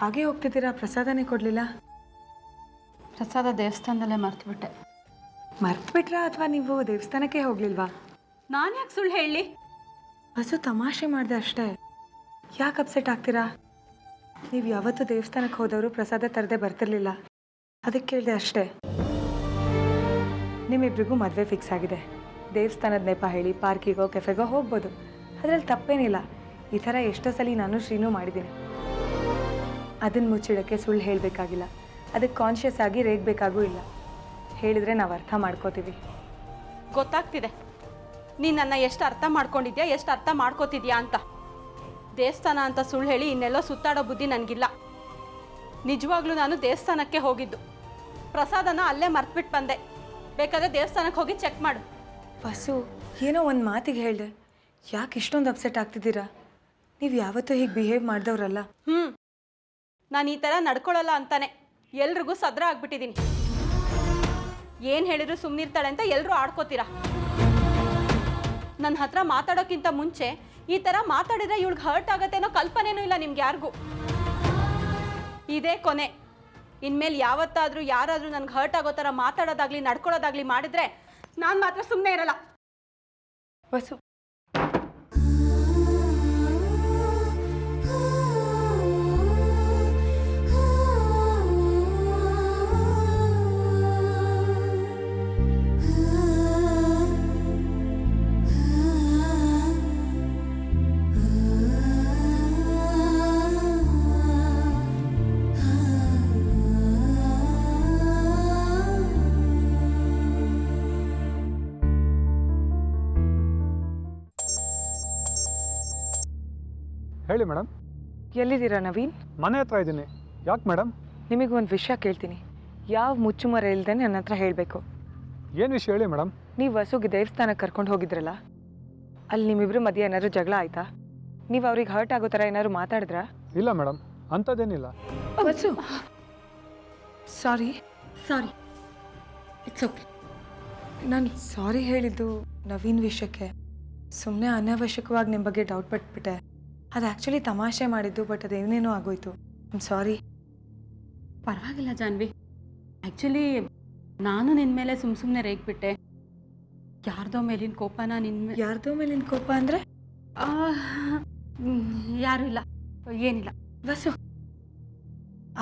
ಹಾಗೆ ಹೋಗ್ತಿದ್ದೀರಾ? ಪ್ರಸಾದನೇ ಕೊಡಲಿಲ್ಲ. ಪ್ರಸಾದ ದೇವಸ್ಥಾನದಲ್ಲೇ ಮರ್ತುಬಿಟ್ಟೆ. ಮರ್ತ್ಬಿಟ್ರಾ ಅಥವಾ ನೀವು ದೇವಸ್ಥಾನಕ್ಕೆ ಹೋಗ್ಲಿಲ್ವಾ? ನಾನು ಯಾಕೆ ಸುಳ್ಳು ಹೇಳಿ? ವಸು, ತಮಾಷೆ ಮಾಡಿದೆ ಅಷ್ಟೇ, ಯಾಕೆ ಅಪ್ಸೆಟ್ ಆಗ್ತೀರಾ? ನೀವು ಯಾವತ್ತೂ ದೇವಸ್ಥಾನಕ್ಕೆ ಹೋದವರು ಪ್ರಸಾದ ತರದೆ ಬರ್ತಿರ್ಲಿಲ್ಲ, ಅದಕ್ಕೆ ಕೇಳಿದೆ ಅಷ್ಟೇ. ನಿಮ್ಮಿಬ್ರಿಗೂ ಮದುವೆ ಫಿಕ್ಸ್ ಆಗಿದೆ, ದೇವಸ್ಥಾನದ ನೆಪ ಹೇಳಿ ಪಾರ್ಕಿಗೋ ಕೆಫೆಗೋ ಹೋಗ್ಬೋದು, ಅದರಲ್ಲಿ ತಪ್ಪೇನಿಲ್ಲ. ಈ ಥರ ಎಷ್ಟೋ ಸಲ ನಾನು ಶ್ರೀನೂ ಮಾಡಿದ್ದೀನಿ. ಅದನ್ನು ಮುಚ್ಚಿಡೋಕ್ಕೆ ಸುಳ್ಳು ಹೇಳಬೇಕಾಗಿಲ್ಲ, ಅದಕ್ಕೆ ಕಾನ್ಷಿಯಸ್ ಆಗಿ ರೇಗಬೇಕಾಗೂ ಇಲ್ಲ. ಹೇಳಿದರೆ ನಾವು ಅರ್ಥ ಮಾಡ್ಕೋತೀವಿ. ಗೊತ್ತಾಗ್ತಿದೆ ನೀನು ನನ್ನ ಎಷ್ಟು ಅರ್ಥ ಮಾಡ್ಕೊಂಡಿದ್ಯಾ, ಎಷ್ಟು ಅರ್ಥ ಮಾಡ್ಕೋತಿದ್ಯಾ ಅಂತ. ದೇವಸ್ಥಾನ ಅಂತ ಸುಳ್ಳು ಹೇಳಿ ಇನ್ನೆಲ್ಲೋ ಸುತ್ತಾಡೋ ಬುದ್ಧಿ ನನಗಿಲ್ಲ. ನಿಜವಾಗ್ಲೂ ನಾನು ದೇವಸ್ಥಾನಕ್ಕೆ ಹೋಗಿದ್ದು, ಪ್ರಸಾದನ ಅಲ್ಲೇ ಮರ್ತ್ಬಿಟ್ಟು ಬಂದೆ. ಬೇಕಾದರೆ ದೇವಸ್ಥಾನಕ್ಕೆ ಹೋಗಿ ಚೆಕ್ ಮಾಡು. ಬಸ್ಸು, ಏನೋ ಒಂದು ಮಾತಿಗೆ ಹೇಳಿದೆ, ಯಾಕೆ ಇಷ್ಟೊಂದು ಅಪ್ಸೆಟ್ ಆಗ್ತಿದ್ದೀರಾ? ನೀವು ಯಾವತ್ತೂ ಹೀಗೆ ಬಿಹೇವ್ ಮಾಡಿದವ್ರಲ್ಲ. ನಾನು ಈ ಥರ ನಡ್ಕೊಳ್ಳಲ್ಲ ಅಂತಾನೆ ಎಲ್ರಿಗೂ ಸದ್ರ ಆಗ್ಬಿಟ್ಟಿದ್ದೀನಿ. ಏನು ಹೇಳಿದ್ರು ಸುಮ್ಮನಿರ್ತಾಳೆ ಅಂತ ಎಲ್ಲರೂ ಆಡ್ಕೋತೀರಾ. ನನ್ನ ಹತ್ರ ಮಾತಾಡೋಕ್ಕಿಂತ ಮುಂಚೆ ಈ ಥರ ಮಾತಾಡಿದ್ರೆ ಇವಳಿಗೆ ಹರ್ಟ್ ಆಗತ್ತೆ ಅನ್ನೋ ಕಲ್ಪನೆನೂ ಇಲ್ಲ ನಿಮ್ಗೆ ಯಾರಿಗೂ. ಇದೇ ಕೊನೆ. ಇನ್ಮೇಲೆ ಯಾವತ್ತಾದರೂ ಯಾರಾದರೂ ನನಗೆ ಹರ್ಟ್ ಆಗೋ ಥರ ಮಾತಾಡೋದಾಗ್ಲಿ ನಡ್ಕೊಳ್ಳೋದಾಗ್ಲಿ ಮಾಡಿದ್ರೆ ನಾನು ಮಾತ್ರ ಸುಮ್ಮನೆ ಇರಲ್ಲ. ಬಸ್ಸು, ಹೇಳಿ ಮೇಡಮ್. ಎಲ್ಲಿದ್ದೀರಾ ನವೀನ್? ಮನೆ ಹತ್ರ ಇದ್ದೀನಿ. ಯಾಕೆ ಮೇಡಮ್? ನಿಮಗೆ ಒಂದು ವಿಷಯ ಕೇಳ್ತೀನಿ, ಯಾವ ಮುಚ್ಚುಮರ ಇಲ್ಲದೆ ನನ್ನ ಹತ್ರ ಹೇಳಬೇಕು. ಏನು ವಿಷಯ ಹೇಳಿ ಮೇಡಮ್. ನೀವು ವಸುಗೆ ದೇವಸ್ಥಾನಕ್ಕೆ ಕರ್ಕೊಂಡು ಹೋಗಿದ್ರಲ್ಲ, ಅಲ್ಲಿ ನಿಮ್ಮಿಬ್ಬರ ಮಧ್ಯೆ ಏನಾದ್ರು ಜಗಳ ಆಯ್ತಾ? ನೀವು ಅವ್ರಿಗೆ ಹರ್ಟ್ ಆಗೋ ಥರ ಏನಾದ್ರು ಮಾತಾಡಿದ್ರಾ? ಇಲ್ಲ ಮೇಡಮ್, ಅಂಥದ್ದೇನಿಲ್ಲ. ವಸು, ಸಾರಿ. It's okay. ನಾನು ಸಾರಿ ಹೇಳಿದ್ದು ನವೀನ್ ವಿಷಯಕ್ಕೆ. ಸುಮ್ಮನೆ ಅನಾವಶ್ಯಕವಾಗಿ ನಿಮ್ಮ ಬಗ್ಗೆ ಡೌಟ್ ಪಟ್ಬಿಟ್ಟೆ. ಅದು ಆ್ಯಕ್ಚುಲಿ ತಮಾಷೆ ಮಾಡಿದ್ದು, ಬಟ್ ಅದೇನೇನೋ ಆಗೋಯ್ತು. ಸಾರಿ. ಪರವಾಗಿಲ್ಲ ಜಾನ್ವಿ. ಆ್ಯಕ್ಚುಲಿ ನಾನು ನಿನ್ನ ಮೇಲೆ ಸುಮ್ಮನೆ ರೇಗ್ಬಿಟ್ಟೆ. ಯಾರ್ದೋ ಮೇಲಿನ ಕೋಪನ ನಿನ್ನ ಯಾರ್ದೋ ಮೇಲಿನ ಕೋಪ ಅಂದರೆ? ಯಾರೂ ಇಲ್ಲ, ಏನಿಲ್ಲ. ವಸು,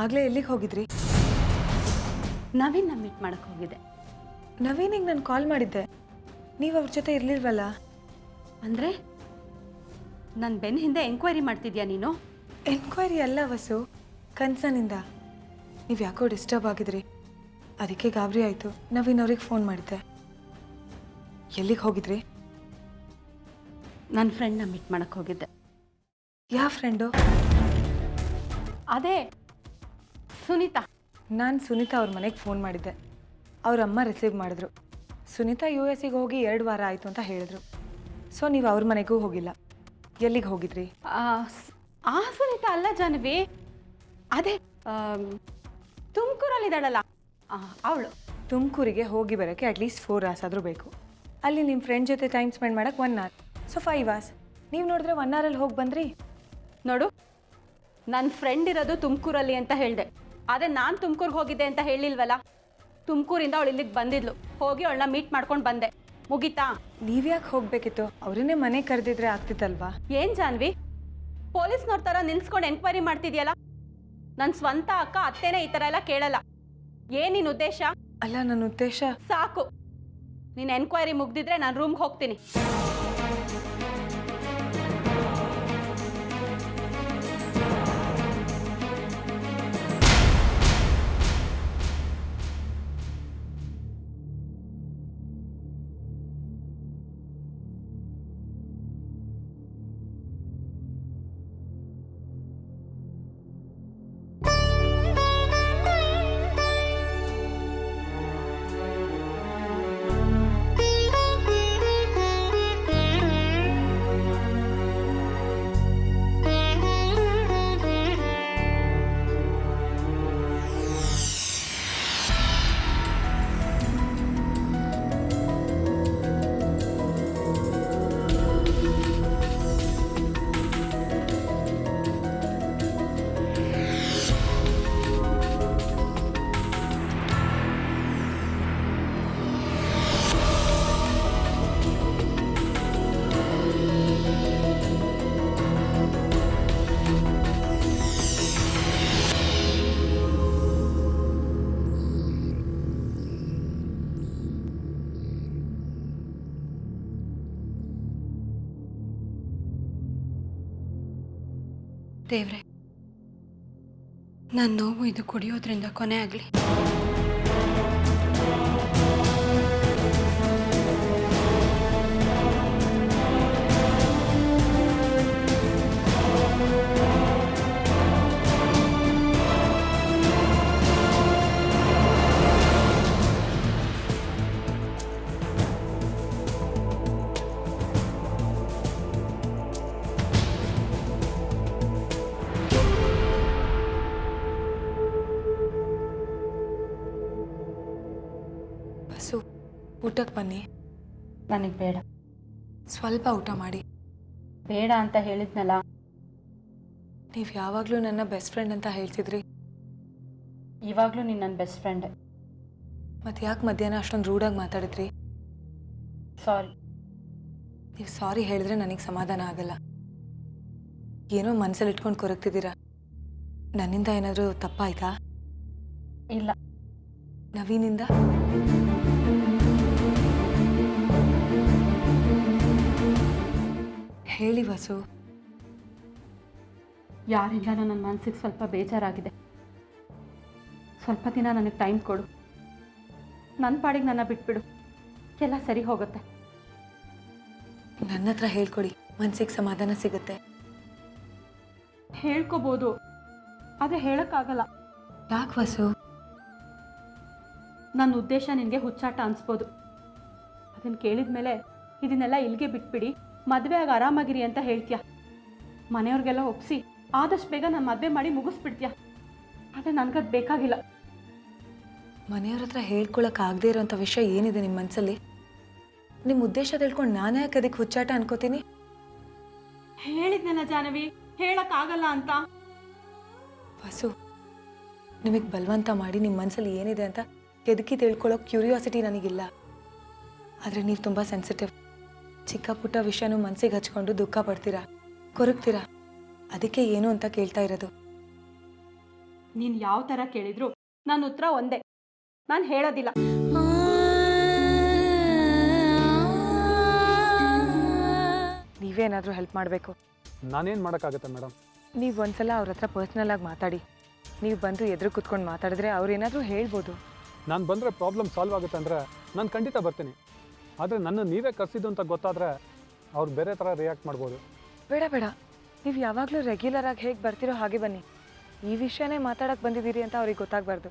ಆಗಲೇ ಎಲ್ಲಿಗೆ ಹೋಗಿದ್ರಿ? ನವೀನ್ ಮೀಟ್ ಮಾಡಕ್ಕೆ ಹೋಗಿದ್ದೆ. ನವೀನಿಗೆ ನಾನು ಕಾಲ್ ಮಾಡಿದ್ದೆ, ನೀವು ಅವ್ರ ಜೊತೆ ಇರಲಿಲ್ವಲ್ಲ? ಅಂದರೆ ನನ್ನ ಬೆನ್ನ ಹಿಂದೆ ಎಂಕ್ವೈರಿ ಮಾಡ್ತಿದ್ಯಾ ನೀನು? ಎನ್ಕ್ವೈರಿ ಅಲ್ಲ ವಸು, ಕನ್ಸರ್ನಿಂದ. ನೀವು ಯಾಕೋ ಡಿಸ್ಟರ್ಬ್ ಆಗಿದ್ರಿ, ಅದಕ್ಕೆ ಗಾಬರಿ ಆಯಿತು. ನವೀನ್ ಅವ್ರಿಗೆ ಫೋನ್ ಮಾಡಿದ್ದೆ. ಎಲ್ಲಿಗೆ ಹೋಗಿದ್ರಿ? ನನ್ನ ಫ್ರೆಂಡ್ನ ಮೀಟ್ ಮಾಡಕ್ಕೆ ಹೋಗಿದ್ದೆ. ಯಾವ ಫ್ರೆಂಡು? ಅದೇ ಸುನೀತಾ. ನಾನು ಸುನೀತಾ ಅವ್ರ ಮನೆಗೆ ಫೋನ್ ಮಾಡಿದ್ದೆ, ಅವ್ರ ಅಮ್ಮ ರಿಸೀವ್ ಮಾಡಿದ್ರು. ಸುನೀತಾ US ಗೆ ಹೋಗಿ 2 ವಾರ ಆಯಿತು ಅಂತ ಹೇಳಿದ್ರು. ಸೊ ನೀವು ಅವ್ರ ಮನೆಗೂ ಹೋಗಿಲ್ಲ. ಎಲ್ಲಿಗೆ ಹೋಗಿದ್ರಿ? ಆ ಸುನೀತಾ ಅಲ್ಲ ಜಾನ್ವಿ, ಅದೇ ತುಮಕೂರಲ್ಲಿದ್ದಾಳಲ್ಲ ಅವಳು. ತುಮಕೂರಿಗೆ ಹೋಗಿ ಬರೋಕ್ಕೆ ಅಟ್ಲೀಸ್ಟ್ 4 hours ಆದರೂ ಬೇಕು. ಅಲ್ಲಿ ನಿಮ್ಮ ಫ್ರೆಂಡ್ ಜೊತೆ ಟೈಮ್ ಸ್ಪೆಂಡ್ ಮಾಡೋಕ್ಕೆ 1 hour, ಸೊ 5 hours. ನೀವು ನೋಡಿದ್ರೆ 1 hour ಹೋಗಿ ಬಂದ್ರಿ. ನೋಡು, ನನ್ನ ಫ್ರೆಂಡ್ ಇರೋದು ತುಮಕೂರಲ್ಲಿ ಅಂತ ಹೇಳಿದೆ, ಆದರೆ ನಾನು ತುಮಕೂರಿಗೆ ಹೋಗಿದ್ದೆ ಅಂತ ಹೇಳಿಲ್ವಲ್ಲ. ತುಮಕೂರಿಂದ ಅವಳು ಇಲ್ಲಿಗೆ ಬಂದಿದ್ಲು, ಹೋಗಿ ಅವಳನ್ನ ಮೀಟ್ ಮಾಡ್ಕೊಂಡು ಬಂದೆ, ಮುಗೀತಾ? ನೀವ್ಯಾಕೆ ಹೋಗಬೇಕಿತ್ತು? ಅವರನ್ನೇ ಮನೆ ಕರೆದಿದ್ರೆ ಆಗ್ತಿತ್ತಲ್ವಾ? ಏನು ಜಾನ್ವಿ, ಪೊಲೀಸ್ನವ್ರ ಥರ ನಿಲ್ಸ್ಕೊಂಡು ಎನ್ಕ್ವೈರಿ ಮಾಡ್ತಿದ್ಯಲ್ಲ? ನನ್ನ ಸ್ವಂತ ಅಕ್ಕ ಅತ್ತೆನೇ ಈ ಥರ ಎಲ್ಲ ಕೇಳಲ್ಲ. ಏನ್ ನಿನ್ನ ಉದ್ದೇಶ? ಅಲ್ಲ, ನನ್ನ ಉದ್ದೇಶ ಸಾಕು. ನೀನು ಎನ್ಕ್ವೈರಿ ಮುಗ್ದಿದ್ರೆ ನಾನು ರೂಮ್ಗೆ ಹೋಗ್ತೀನಿ. ದೇವ್ರೆ, ನನ್ನ ನೋವು ಇದು ಕುಡಿಯೋದ್ರಿಂದ ಕೊನೆ ಆಗಲಿ. ಬಸ್ಸು, ಊಟಕ್ಕೆ ಬನ್ನಿ. ನನಗೆ ಬೇಡ. ಸ್ವಲ್ಪ ಊಟ ಮಾಡಿ. ಬೇಡ ಅಂತ ಹೇಳಿದ್ನಲ್ಲ. ನೀವು ಯಾವಾಗಲೂ ನನ್ನ ಬೆಸ್ಟ್ ಫ್ರೆಂಡ್ ಅಂತ ಹೇಳ್ತಿದ್ರಿ. ಇವಾಗಲೂ ನೀನು ನನ್ನ ಬೆಸ್ಟ್ ಫ್ರೆಂಡ್. ಮತ್ತೆ ಯಾಕೆ ಮಧ್ಯಾಹ್ನ ಅಷ್ಟೊಂದು ರೂಢಾಗಿ ಮಾತಾಡಿದ್ರಿ? ಸಾರಿ. ನೀವು ಸಾರಿ ಹೇಳಿದ್ರೆ ನನಗೆ ಸಮಾಧಾನ ಆಗಲ್ಲ. ಏನೋ ಮನಸ್ಸಲ್ಲಿ ಇಟ್ಕೊಂಡು ಕೊರಗ್ತಿದ್ದೀರಾ. ನನ್ನಿಂದ ಏನಾದರೂ ತಪ್ಪಾಯ್ತಾ? ಇಲ್ಲ. ನವೀನಿಂದ? ಹೇಳಿ ವಸು. ಯಾರಿಂದ ನನ್ನ ಮನಸ್ಸಿಗೆ ಸ್ವಲ್ಪ ಬೇಜಾರಾಗಿದೆ. ಸ್ವಲ್ಪ ದಿನ ನನಗೆ ಟೈಮ್ ಕೊಡು. ನನ್ನ ಪಾಡಿಗೆ ನನ್ನ ಬಿಟ್ಬಿಡು, ಎಲ್ಲ ಸರಿ ಹೋಗುತ್ತೆ. ನನ್ನ ಹತ್ರ ಹೇಳ್ಕೊಡಿ, ಮನಸ್ಸಿಗೆ ಸಮಾಧಾನ ಸಿಗುತ್ತೆ. ಹೇಳ್ಕೋಬೋದು, ಆದರೆ ಹೇಳೋಕ್ಕಾಗಲ್ಲ. ಯಾಕೆ ವಸು? ನನ್ನ ಉದ್ದೇಶ ನಿನಗೆ ಹುಚ್ಚಾಟ ಅನಿಸ್ಬೋದು. ಅದನ್ನು ಕೇಳಿದ ಮೇಲೆ ಇದನ್ನೆಲ್ಲ ಇಲ್ಲಿಗೆ ಬಿಟ್ಬಿಡಿ, ಮದುವೆ ಆಗಿ ಆರಾಮಾಗಿರಿ ಅಂತ ಹೇಳ್ತೀಯ. ಮನೆಯವ್ರಿಗೆಲ್ಲ ಒಪ್ಪಿಸಿ ಆದಷ್ಟು ಬೇಗ ನಾನು ಮದುವೆ ಮಾಡಿ ಮುಗಿಸ್ಬಿಡ್ತೀಯ. ಆದರೆ ನನಗದು ಬೇಕಾಗಿಲ್ಲ. ಮನೆಯವ್ರ ಹತ್ರ ಹೇಳ್ಕೊಳಕ್ಕಾಗದೇ ಇರೋಂಥ ವಿಷಯ ಏನಿದೆ ನಿಮ್ಮ ಮನಸ್ಸಲ್ಲಿ? ನಿಮ್ಮ ಉದ್ದೇಶ ತಿಳ್ಕೊಂಡು ನಾನೇ ಯಾಕೆ ಅದಕ್ಕೆ ಹುಚ್ಚಾಟ ಅನ್ಕೋತೀನಿ? ಹೇಳಿದ್ನಲ್ಲ ಜಾನವಿ, ಹೇಳಕ್ಕಾಗಲ್ಲ ಅಂತ. ವಸು, ನಿಮಗೆ ಬಲವಂತ ಮಾಡಿ ನಿಮ್ಮ ಮನಸ್ಸಲ್ಲಿ ಏನಿದೆ ಅಂತ ಕೆದಕಿ ತಿಳ್ಕೊಳ್ಳೋ ಕ್ಯೂರಿಯಾಸಿಟಿ ನನಗಿಲ್ಲ. ಆದರೆ ನೀವು ತುಂಬ ಸೆನ್ಸಿಟಿವ್. ಚಿಕ್ಕ ಪುಟ್ಟ ವಿಷಯನೂ ಮನಸ್ಸಿಗೆ ಹಚ್ಕೊಂಡು ದುಃಖ ಪಡ್ತೀರಾ, ಕೊರಗ್ತೀರಾ. ಅದಕ್ಕೆ ಏನು ಅಂತ ಕೇಳ್ತಾ ಇರೋದು. ನೀನು ಯಾವ ಥರ ಕೇಳಿದ್ರು ನನ್ನ ಉತ್ತರ ಒಂದೇ, ನಾನು ಹೇಳೋದಿಲ್ಲ. ನೀವೇನಾದರೂ ಹೆಲ್ಪ್ ಮಾಡಬೇಕು. ನಾನೇನು ಮಾಡೋಕ್ಕಾಗತ್ತೆ ಮೇಡಮ್? ನೀವು ಒಂದ್ಸಲ ಅವ್ರ ಹತ್ರ ಪರ್ಸ್ನಲ್ ಆಗಿ ಮಾತಾಡಿ. ನೀವು ಬಂದು ಎದುರು ಕೂತ್ಕೊಂಡು ಮಾತಾಡಿದ್ರೆ ಅವ್ರೇನಾದರೂ ಹೇಳ್ಬೋದು. ನಾನು ಬಂದರೆ ಪ್ರಾಬ್ಲಮ್ ಸಾಲ್ವ್ ಆಗುತ್ತೆ ಅಂದರೆ ನಾನು ಖಂಡಿತ ಬರ್ತೀನಿ. ಆದರೆ ನನ್ನ ನೀವೇ ಕರೆಸಿದ್ದು ಅಂತ ಗೊತ್ತಾದರೆ ಅವ್ರು ಬೇರೆ ಥರ ರಿಯಾಕ್ಟ್ ಮಾಡ್ಬೋದು. ಬೇಡ ಬೇಡ, ನೀವು ಯಾವಾಗಲೂ ರೆಗ್ಯುಲರ್ ಆಗಿ ಹೇಗೆ ಬರ್ತೀರೋ ಹಾಗೆ ಬನ್ನಿ. ಈ ವಿಷಯನೇ ಮಾತಾಡೋಕ್ಕೆ ಬಂದಿದ್ದೀರಿ ಅಂತ ಅವ್ರಿಗೆ ಗೊತ್ತಾಗಬಾರ್ದು.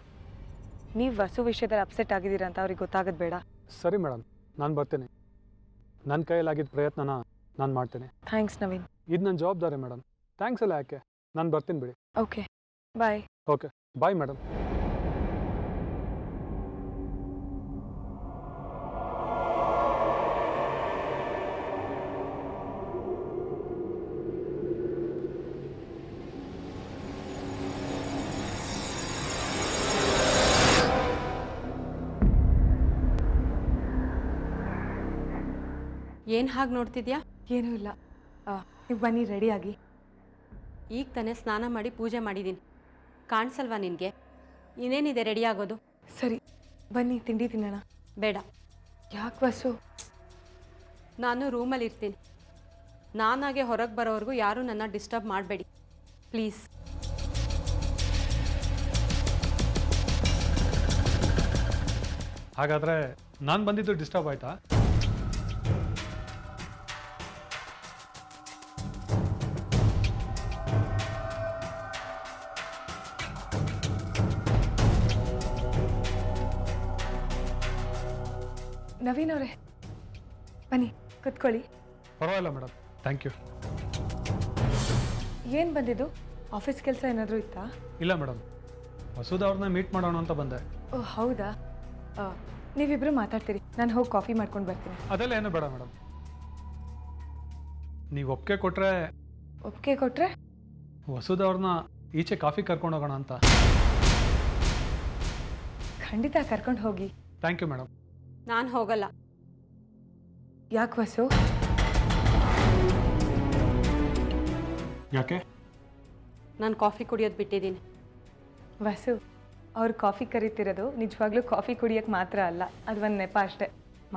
ನೀವು ವಸು ವಿಷಯದಲ್ಲಿ ಅಪ್ಸೆಟ್ ಆಗಿದ್ದೀರಾ ಅಂತ ಅವ್ರಿಗೆ ಗೊತ್ತಾಗೋದು ಬೇಡ. ಸರಿ ಮೇಡಮ್, ನಾನು ಬರ್ತೀನಿ. ನನ್ನ ಕೈಯಲ್ಲಾಗಿದ್ದ ಪ್ರಯತ್ನನ ನಾನು ಮಾಡ್ತೀನಿ. ಥ್ಯಾಂಕ್ಸ್ ನವೀನ್. ಇದು ನನ್ನ ಜವಾಬ್ದಾರಿ ಮೇಡಮ್. ಥ್ಯಾಂಕ್ಸ್ ಎಲ್ಲ ಯಾಕೆ, ನಾನು ಬರ್ತೀನಿ ಬಿಡಿ. Okay bye. Okay bye madam. ಏನು ಹಾಗೆ ನೋಡ್ತಿದ್ಯಾ? ಏನೂ ಇಲ್ಲ. ನೀವು ಬನ್ನಿ ರೆಡಿಯಾಗಿ. ಈಗ ತಾನೇ ಸ್ನಾನ ಮಾಡಿ ಪೂಜೆ ಮಾಡಿದ್ದೀನಿ, ಕಾಣಿಸಲ್ವಾ ನಿನಗೆ? ಇನ್ನೇನಿದೆ ರೆಡಿ ಆಗೋದು? ಸರಿ ಬನ್ನಿ ತಿಂಡಿ ತಿನ್ನೋಣ. ಬೇಡ, ಯಾಕೆ ವಸು? ನಾನು ರೂಮಲ್ಲಿ ಇರ್ತೀನಿ. ನಾನಾಗೆ ಹೊರಗೆ ಬರೋವರೆಗೂ ಯಾರೂ ನನ್ನ ಡಿಸ್ಟರ್ಬ್ ಮಾಡಬೇಡಿ ಪ್ಲೀಸ್. ಹಾಗಾದರೆ ನಾನು ಬಂದಿದ್ದು ಡಿಸ್ಟರ್ಬ್ ಆಯಿತಾ? ನವೀನ್ ಅವರೇ ಬನ್ನಿ ಕುತ್ಕೊಳ್ಳಿ. ಪರವಾಗಿಲ್ಲ ಮೇಡಮ್, ಥ್ಯಾಂಕ್ ಯು. ಏನು ಬಂದಿದ್ದು? ಆಫೀಸ್ ಕೆಲಸ ಏನಾದರೂ ಇತ್ತಾ? ಇಲ್ಲ ಮೇಡಮ್, ವಸುಧ ಅವ್ರನ್ನ ಮೀಟ್ ಮಾಡೋಣ ಅಂತ ಬಂದೆ. ಓ ಹೌದಾ? ನೀವಿಬ್ಬರು ಮಾತಾಡ್ತೀರಿ, ನಾನು ಹೋಗಿ ಕಾಫಿ ಮಾಡ್ಕೊಂಡು ಬರ್ತೀನಿ. ಅದೆಲ್ಲ ಏನು ಬೇಡ ಮೇಡಮ್, ನೀವು ಒಪ್ಪಿಗೆ ಕೊಟ್ಟರೆ. ಒಪ್ಪಿಗೆ ಕೊಟ್ಟರೆ ವಸುಧ ಅವ್ರನ್ನ ಈಚೆ ಕಾಫಿ ಕರ್ಕೊಂಡು ಹೋಗೋಣ ಅಂತ. ಖಂಡಿತ ಕರ್ಕೊಂಡು ಹೋಗಿ. Thank you madam. ನಾನು ಹೋಗಲ್ಲ. ಯಾಕೆ ವಸು? ಯಾಕೆ? ನಾನು ಕಾಫಿ ಕುಡಿಯೋದು ಬಿಟ್ಟಿದ್ದೀನಿ. ವಸು, ಅವ್ರು ಕಾಫಿ ಕರಿತಿರೋದು ನಿಜವಾಗ್ಲೂ ಕಾಫಿ ಕುಡಿಯೋಕ್ಕೆ ಮಾತ್ರ ಅಲ್ಲ, ಅದು ಒಂದು ನೆಪ ಅಷ್ಟೇ,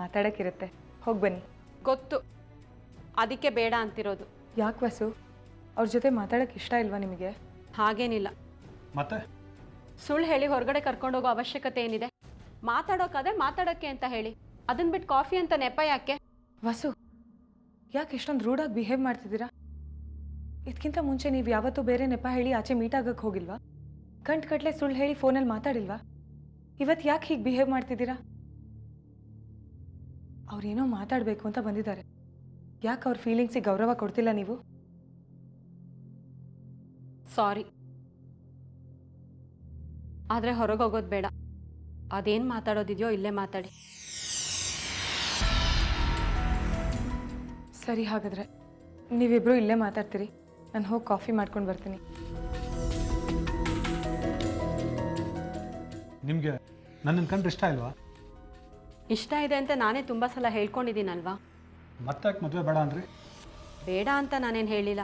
ಮಾತಾಡೋಕ್ಕಿರುತ್ತೆ. ಹೋಗಿ ಬನ್ನಿ. ಗೊತ್ತು, ಅದಕ್ಕೆ ಬೇಡ ಅಂತಿರೋದು. ಯಾಕೆ ವಸು, ಅವ್ರ ಜೊತೆ ಮಾತಾಡೋಕ್ಕೆ ಇಷ್ಟ ಇಲ್ವಾ ನಿಮಗೆ? ಹಾಗೇನಿಲ್ಲ. ಮತ್ತೆ ಸುಳ್ಳು ಹೇಳಿ ಹೊರಗಡೆ ಕರ್ಕೊಂಡೋಗೋ ಅವಶ್ಯಕತೆ ಏನಿದೆ? ಮಾತಾಡೋಕ್ಕಾದ್ರೆ ಮಾತಾಡೋಕ್ಕೆ ಅಂತ ಹೇಳಿ, ಅದನ್ನ ಬಿಟ್ಟು ಕಾಫಿ ಅಂತ ನೆಪ ಯಾಕೆ? ವಸು, ಯಾಕೆ ಇಷ್ಟೊಂದು ರೂಢಾಗಿ ಬಿಹೇವ್ ಮಾಡ್ತಿದ್ದೀರಾ? ಇದಕ್ಕಿಂತ ಮುಂಚೆ ನೀವು ಯಾವತ್ತೂ ಬೇರೆ ನೆಪ ಹೇಳಿ ಆಚೆ ಮೀಟ್ ಆಗಕ್ಕೆ ಹೋಗಿಲ್ವಾ? ಗಂಟುಗಟ್ಟಲೆ ಸುಳ್ಳು ಹೇಳಿ ಫೋನಲ್ಲಿ ಮಾತಾಡಿಲ್ವಾ? ಇವತ್ತು ಯಾಕೆ ಹೀಗೆ ಬಿಹೇವ್ ಮಾಡ್ತಿದ್ದೀರಾ? ಅವ್ರೇನೋ ಮಾತಾಡಬೇಕು ಅಂತ ಬಂದಿದ್ದಾರೆ, ಯಾಕೆ ಅವ್ರ ಫೀಲಿಂಗ್ಸಿಗೆ ಗೌರವ ಕೊಡ್ತಿಲ್ಲ ನೀವು? ಸಾರಿ, ಆದರೆ ಹೊರಗೆ ಹೋಗೋದು ಬೇಡ. ಅದೇನು ಮಾತಾಡೋದಿದೆಯೋ ಇಲ್ಲೇ ಮಾತಾಡಿ. ಸರಿ, ಹಾಗಾದರೆ ನೀವಿಬ್ಬರು ಇಲ್ಲೇ ಮಾತಾಡ್ತೀರಿ, ನಾನು ಹೋಗಿ ಕಾಫಿ ಮಾಡ್ಕೊಂಡು ಬರ್ತೀನಿ. ನಿಮಗೆ ನನ್ನನ್ನು ಕಂಡ್ರೆ ಇಷ್ಟ ಇಲ್ವಾ? ಇಷ್ಟ ಇದೆ ಅಂತ ನಾನೇ ತುಂಬ ಸಲ ಹೇಳ್ಕೊಂಡಿದ್ದೀನಲ್ವಾ? ಮತ್ತೆ ಯಾಕೆ ಮದುವೆ ಬೇಡ ಅಂದ್ರಿ? ಬೇಡ ಅಂತ ನಾನೇನು ಹೇಳಿಲ್ಲ.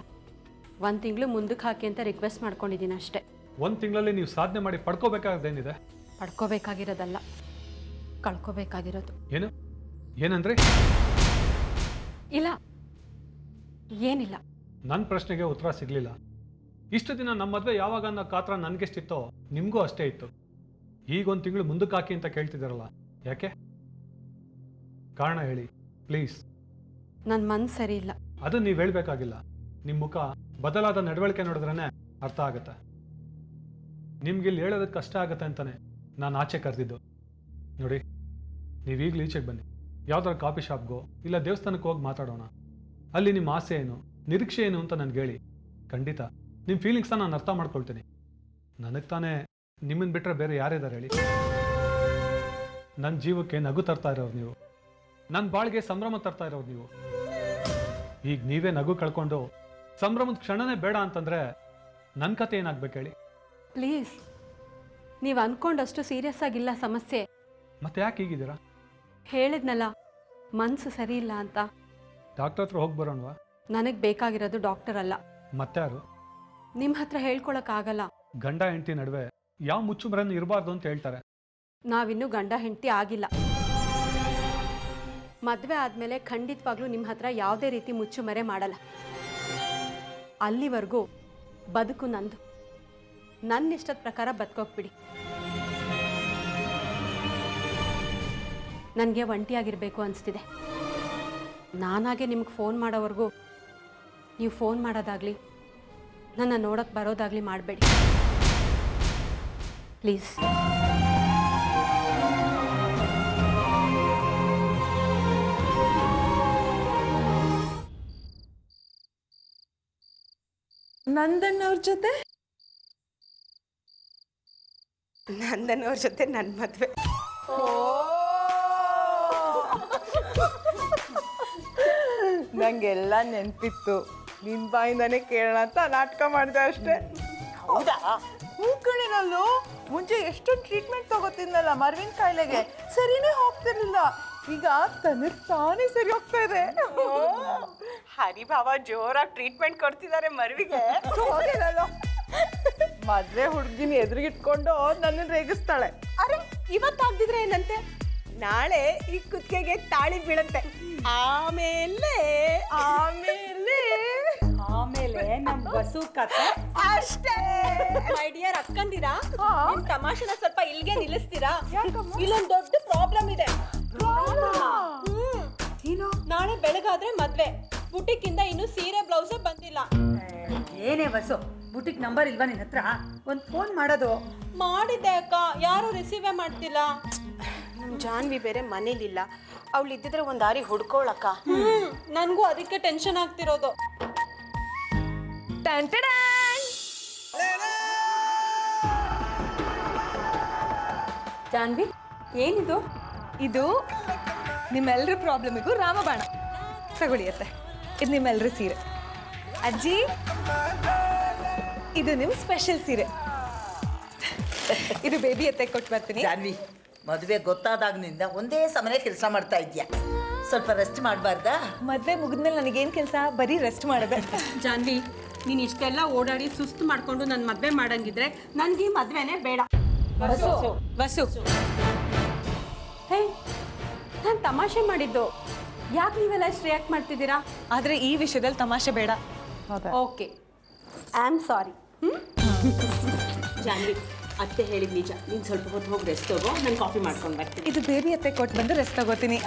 1 ತಿಂಗಳು ಮುಂದಕ್ಕೆ ಹಾಕಿ ಅಂತ ರಿಕ್ವೆಸ್ಟ್ ಮಾಡ್ಕೊಂಡಿದ್ದೀನಿ ಅಷ್ಟೇ. 1 ತಿಂಗಳಲ್ಲಿ ನೀವು ಸಾಧನೆ ಮಾಡಿ ಪಡ್ಕೋಬೇಕಾದೇನಿದೆ? ಪಡ್ಕೋಬೇಕಾಗಿರೋದಲ್ಲ, ಕಳ್ಕೋಬೇಕಾಗಿರೋದು. ಏನು ಏನಂದ್ರಿ? ಇಲ್ಲ, ಏನಿಲ್ಲ. ನನ್ನ ಪ್ರಶ್ನೆಗೆ ಉತ್ತರ ಸಿಗಲಿಲ್ಲ. ಇಷ್ಟು ದಿನ ನಮ್ಮ ಮದುವೆ ಯಾವಾಗ ಅನ್ನೋ ಕಾತ್ರ ನನಗೆಷ್ಟಿತ್ತೋ ನಿಮಗೂ ಅಷ್ಟೇ ಇತ್ತು. ಈಗ 1 ತಿಂಗಳು ಮುಂದಕ್ಕೆ ಹಾಕಿ ಅಂತ ಕೇಳ್ತಿದ್ದಾರಲ್ಲ, ಯಾಕೆ? ಕಾರಣ ಹೇಳಿ ಪ್ಲೀಸ್. ನನ್ನ ಮನಸ್ಸು ಸರಿ ಇಲ್ಲ. ಅದು ನೀವು ಹೇಳಬೇಕಾಗಿಲ್ಲ, ನಿಮ್ಮ ಮುಖ ಬದಲಾದ ನಡವಳಿಕೆ ನೋಡಿದ್ರೇ ಅರ್ಥ ಆಗುತ್ತೆ. ನಿಮ್ಗೆ ಇಲ್ಲಿ ಹೇಳೋದಕ್ಕೆ ಕಷ್ಟ ಆಗುತ್ತೆ ಅಂತಾನೆ ನಾನು ಆಚೆ ಕರೆದಿದ್ದು. ನೋಡಿ, ನೀವೀಗಲೂ ಈಚೆಗೆ ಬನ್ನಿ, ಯಾವ್ದಾರು ಕಾಫಿ ಶಾಪ್ಗೋ ಇಲ್ಲ ದೇವಸ್ಥಾನಕ್ಕೆ ಹೋಗಿ ಮಾತಾಡೋಣ. ಅಲ್ಲಿ ನಿಮ್ಮ ಆಸೆ ಏನು, ನಿರೀಕ್ಷೆ ಏನು ಅಂತ ನನಗೆ ಹೇಳಿ. ಖಂಡಿತ ನಿಮ್ಮ ಫೀಲಿಂಗ್ಸ್ನ ನಾನು ಅರ್ಥ ಮಾಡ್ಕೊಳ್ತೀನಿ. ನನಗೆ ತಾನೇ ನಿಮ್ಮನ್ನು ಬಿಟ್ಟರೆ ಬೇರೆ ಯಾರಿದ್ದಾರೆ ಹೇಳಿ? ನನ್ನ ಜೀವಕ್ಕೆ ನಗು ತರ್ತಾ ಇರೋರು ನೀವು, ನನ್ನ ಬಾಳಿಗೆ ಸಂಭ್ರಮ ತರ್ತಾ ಇರೋರು ನೀವು. ಈಗ ನೀವೇ ನಗು ಕಳ್ಕೊಂಡು ಸಂಭ್ರಮದ ಕ್ಷಣನೇ ಬೇಡ ಅಂತಂದರೆ ನನ್ನ ಕತೆ ಏನಾಗ್ಬೇಕು ಹೇಳಿ? ಪ್ಲೀಸ್, ನೀವು ಅಂದ್ಕೊಂಡಷ್ಟು ಸೀರಿಯಸ್ ಆಗಿಲ್ಲ ಸಮಸ್ಯೆ. ಮತ್ತೆ ಯಾಕೆ ಹೀಗಿದ್ದೀರಾ? ಹೇಳಿದ್ನಲ್ಲ, ಮನಸ್ಸು ಸರಿ ಇಲ್ಲ ಅಂತ. ಡಾಕ್ಟರ್ ಹತ್ರ ಹೋಗಿ ಬರೋಣವಾ? ನನಗೆ ಬೇಕಾಗಿರೋದು ಡಾಕ್ಟರ್ ಅಲ್ಲ. ಮತ್ತಾರು? ನಿಮ್ಮ ಹತ್ರ ಹೇಳ್ಕೊಳಕ್ಕಾಗಲ್ಲ. ಗಂಡ ಹೆಂಡತಿ ನಡುವೆ ಯಾವ ಮುಚ್ಚುಮರನ್ನು ಇರಬಾರ್ದು ಅಂತ ಹೇಳ್ತಾರೆ. ನಾವಿನ್ನೂ ಗಂಡ ಹೆಂಡತಿ ಆಗಿಲ್ಲ. ಮದುವೆ ಆದಮೇಲೆ ಖಂಡಿತವಾಗ್ಲೂ ನಿಮ್ಮ ಹತ್ರ ಯಾವುದೇ ರೀತಿ ಮುಚ್ಚುಮರೆ ಮಾಡಲ್ಲ. ಅಲ್ಲಿವರೆಗೂ ಬದುಕು ನಂದು. ನನ್ನ ಇಷ್ಟದ ಪ್ರಕಾರ ಬದುಕೋಗ್ಬಿಡಿ. ನನಗೆ ಒಂಟಿಯಾಗಿರಬೇಕು ಅನಿಸ್ತಿದೆ. ನಾನಾಗೆ ನಿಮ್ಗೆ ಫೋನ್ ಮಾಡೋವರೆಗೂ ನೀವು ಫೋನ್ ಮಾಡೋದಾಗಲಿ ನನ್ನ ನೋಡೋಕ್ಕೆ ಬರೋದಾಗಲಿ ಮಾಡಬೇಡಿ ಪ್ಲೀಸ್. ನಂದನ್ ಅವ್ರ ಜೊತೆ ನನ್ನ ಮದುವೆ. ನಂಗೆಲ್ಲ ನೆನಪಿತ್ತು, ನಿನ್ ಬಾಯಿಂದಾನೆ ಕೇಳೋಣ ಅಂತ ನಾಟಕ ಮಾಡಿದೆ ಅಷ್ಟೇ. ಹೌದಾ? ಮೂಕಣಿನಲ್ಲೂ ಮುಂಚೆ ಎಷ್ಟೊಂದು ಟ್ರೀಟ್ಮೆಂಟ್ ತಗೋತಿದ್ನಲ್ಲ ಮರ್ವಿನ ಕಾಯಿಲೆಗೆ, ಸರಿನೇ ಹೋಗ್ತಿರ್ಲಿಲ್ಲ. ಈಗ ತಾನೇ ಸರಿ ಹೋಗ್ತಾ ಇದೆ. ಹರಿಭಾವ ಜೋರಾಗಿ ಟ್ರೀಟ್ಮೆಂಟ್ ಕೊಡ್ತಿದ್ದಾರೆ ಮರ್ವಿಗೆ. ಮದ್ವೆ ಹುಡುಗಿನ ಎದುರಿಗಿಟ್ಕೊಂಡು ನನ್ನನ್ನು ರೇಗಿಸ್ತಾಳೆ. ಅರೆ ಇವತ್ತಾಗ್ದಿದ್ರೆ ಏನಂತೆ, ನಾಳೆ ಈ ಕುತ್ತಿಗೆಗೆ ತಾಳಿ ಬೀಳಂತೆ. ಆಮೇಲೆ ಆಮೇಲೆ ಆಮೇಲೆ ನಮ್ ಬಸು ಕತೆ ಅಷ್ಟೇ. ಮೈ ಡಿಯರ್ ಅಕ್ಕಂದಿರಾ, ನಿಮ್ ತಮಾಷೆನ ಸ್ವಲ್ಪ ಇಲ್ಲಿಗೆ ನಿಲ್ಲಿಸ್ತೀರಾ? ಇಲ್ಲೊಂದ್ ದೊಡ್ಡ ಪ್ರಾಬ್ಲಮ್ ಇದೆ. ನಾಳೆ ಬೆಳಗಾದ್ರೆ ಮದ್ವೆ, ಬುಟಿಕ್ ಇಂದ ಇನ್ನು ಸೀರೆ ಬ್ಲೌಸ್ ಬಂದಿಲ್ಲ. ಏನೇ ಬಸ್ಸು, ಬುಟಿಕ್ ನಂಬರ್ ಇಲ್ವಾ ನಿನ್ನ ಹತ್ರ? ಒಂದು ಫೋನ್ ಮಾಡೋದು. ಮಾಡಿದ್ದೆ ಅಕ್ಕ, ಯಾರು ರಿಸೀವೇ ಮಾಡ್ತಿಲ್ಲ. ನಮ್ ಜಾನ್ವಿ ಬೇರೆ ಮನೇಲಿಲ್ಲ, ಅವಳು ಇದ್ದಿದ್ರೆ ಒಂದ್ ದಾರಿ ಹುಡ್ಕೋಳಕ್ಕ. ನನ್ಗೂ ಅದಕ್ಕೆ ಟೆನ್ಷನ್ ಆಗ್ತಿರೋದು. ಜಾನ್ವಿ, ಏನಿದು? ಇದು ನಿಮ್ಮೆಲ್ಲರ ಪ್ರಾಬ್ಲಮಿಗೂ ರಾಮಬಾಣ. ತಗೊಳ್ಳಿಯತ್ತೆ, ಇದು ನಿಮ್ಮೆಲ್ಲರ ಸೀರೆ. ಅಜ್ಜಿ, ಇದು ನಿಮ್ ಸ್ಪೆಷಲ್ ಸೀರೆ. ಇದು ಬೇಬಿ ಎತ್ತೆ ಕೊಟ್ಟು ಬರ್ತೀನಿ. ಜಾನ್ವಿ, ಮದುವೆ ಗೊತ್ತಾದಾಗಿನಿಂದ ಒಂದೇ ಸಮನೆ ಕೆಲಸ ಮಾಡ್ತಾ ಇದ್ಯಾ, ಸ್ವಲ್ಪ ರೆಸ್ಟ್ ಮಾಡಬಾರ್ದಾ? ಮದ್ವೆ ಮುಗಿದ್ಮೇಲೆ ನನಗೇನು ಕೆಲಸ? ಬರೀ ರೆಸ್ಟ್ ಮಾಡೋದೆ. ಜಾನ್ವಿ, ನೀನ್ ಇಷ್ಟೆಲ್ಲ ಓಡಾಡಿ ಸುಸ್ತು ಮಾಡ್ಕೊಂಡು ನನ್ ಮದ್ವೆ ಮಾಡಂಗಿದ್ರೆ ನನ್ಗೆ ಮದ್ವೆನೇ ಬೇಡ. ವಸು, ಹೇ, ನಾನ್ ತಮಾಷೆ ಮಾಡಿದ್ದು. ಯಾಕೆ ನೀವೆಲ್ಲ ಇಷ್ಟು ರಿಯಾಕ್ಟ್ ಮಾಡ್ತಿದ್ದೀರಾ? ಆದ್ರೆ ಈ ವಿಷಯದಲ್ಲಿ ತಮಾಷೆ ಬೇಡ. Okay, I am sorry. Jahnvi, ಅತ್ತೆ ಹೇಳಿದ ನಿಜ. ನೀನ್ ಸ್ವಲ್ಪ ಹೊತ್ತು ಹೋಗಿ ರೆಸ್ಟ್ ತಗೋ, ನಾನು ಕಾಫಿ ಮಾಡ್ಕೊಂಡು ಬರ್ತೀನಿ. ಇದು ಬೇಬಿ ಎತ್ತೆ ಕೊಟ್ಟು ಬಂದು ರೆಸ್ಟ್ ತಗೋತೀನಿ.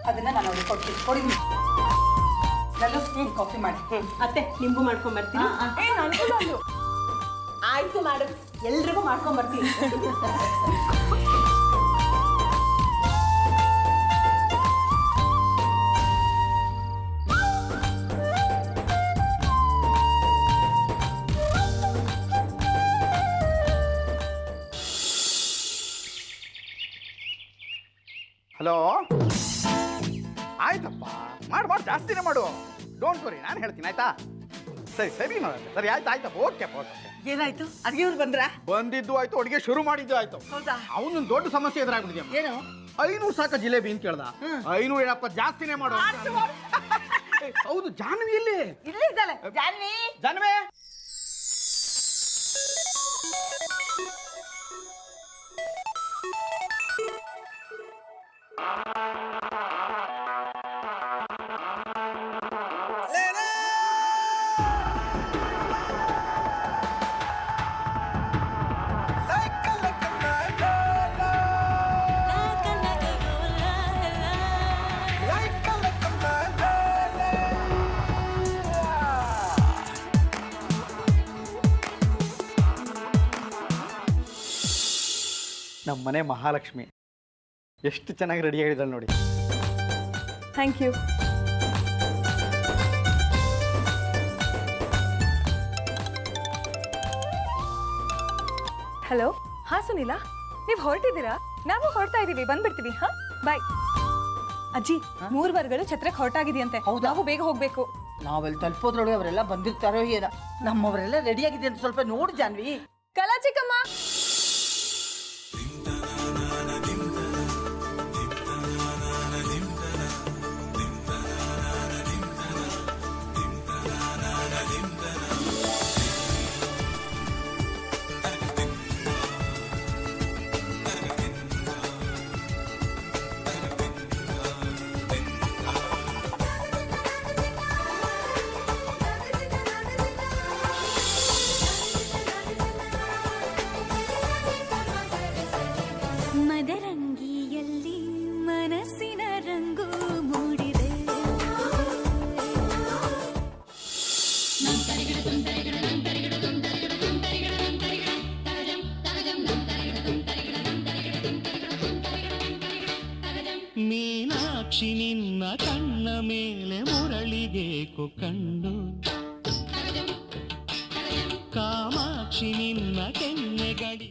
ಅದನ್ನ ನಾನು ಅವ್ರಿಗೆ ಕೊಡ್ತೀನಿ. ಕೊಡಿ ಕಾಫಿ ಮಾಡಿ. ಅತ್ತೆ, ನಿಮ್ಗೂ ಮಾಡ್ಕೊಂಡ್ ಬರ್ತೀನಿ. ಆಯ್ತು ಮೇಡಮ್, ಎಲ್ರಿಗೂ ಮಾಡ್ಕೊಂಡ್ ಬರ್ತೀನಿ. ಹಲೋ, ಆಯ್ತಪ್ಪ, ಮಾಡು ಜಾಸ್ತಿನೇ ಮಾಡು. ಡೋಂಟ್ ವರಿ, ನಾನು ಹೇಳ್ತೀನಿ ಆಯ್ತಾ? ಸರಿ ಸರಿ ಆಯ್ತು ಆಯ್ತಪ್ಪ, ಓಕೆ. ಏನಾಯ್ತು? ಅಡಿಗೆವ್ರು ಬಂದ್ರಾ? ಬಂದಿದ್ದು ಆಯ್ತು, ಅಡುಗೆ ಶುರು ಮಾಡಿದ್ದು ಆಯ್ತು. ಹೌದಾ? ಅವನೊಂದು ದೊಡ್ಡ ಸಮಸ್ಯೆ ಎದುರಾಗ್ಬಿಟ್ಟಿದ್ಯಾ. ಏನು? 500 ಸಾಕ ಜಿಲೇಬಿ ಅಂತ ಕೇಳ್ದ. 500 ಹೇಳಪ್ಪ, ಜಾಸ್ತಿನೇ ಮಾಡು. ಹೌದು, ಜಾನ್ವಿ ಇಲ್ಲಿ ಇದ್ದಾಳೆ. ಜಾನ್ವಿ, ಜಾನ್ವಿ, ನಮ್ಮ ಮನೆ ಮಹಾಲಕ್ಷ್ಮಿ ಎಷ್ಟು ಚೆನ್ನಾಗಿ ರೆಡಿ ಆಗಿದ್ದಾಳೆ ನೋಡಿ. Thank you. ಹಲೋ, ಹಾ ಸುನೀಲಾ, ನೀವು ಹೊರಟಿದ್ದೀರಾ? ನಾವು ಹೊರಡ್ತಾ ಇದೀವಿ, ಬಂದ್ಬಿಡ್ತೀವಿ. ಹಾ, ಬಾಯ್. ಅಜ್ಜಿ, 3 ವಾರಗಳು ಛತ್ರಕ್ಕೆ ಹೊರಟಾಗಿದೆಯಂತೆ. ನಾವು ಬೇಗ ಹೋಗ್ಬೇಕು. ನಾವೆಲ್ಲಿ ತಲುಪೋದ್ರೊಳಗೆ ಅವರೆಲ್ಲ ಬಂದಿರ್ತಾರೋ ಏನೋ. ನಮ್ಮವರೆಲ್ಲ ರೆಡಿ ಆಗಿದೆ ಅಂತ ಸ್ವಲ್ಪ ನೋಡು ಜಾನ್ವಿ. ಕಲಾ ಚಿಕ್ಕಮ್ಮ, ಮದರಂಗಿಯಲ್ಲಿ ಮನಸ್ಸಿನ ರಂಗು ಮೂಡಿದೆ. ಮೀನಾಕ್ಷಿ, ನಿನ್ನ ಕಣ್ಣ ಮೇಲೆ ಮುರಳಿಗೇಕು ಕಂಡು, ಕಾಮಾಕ್ಷಿ ನಿನ್ನ ಕೆನ್ನೆಗಡಿ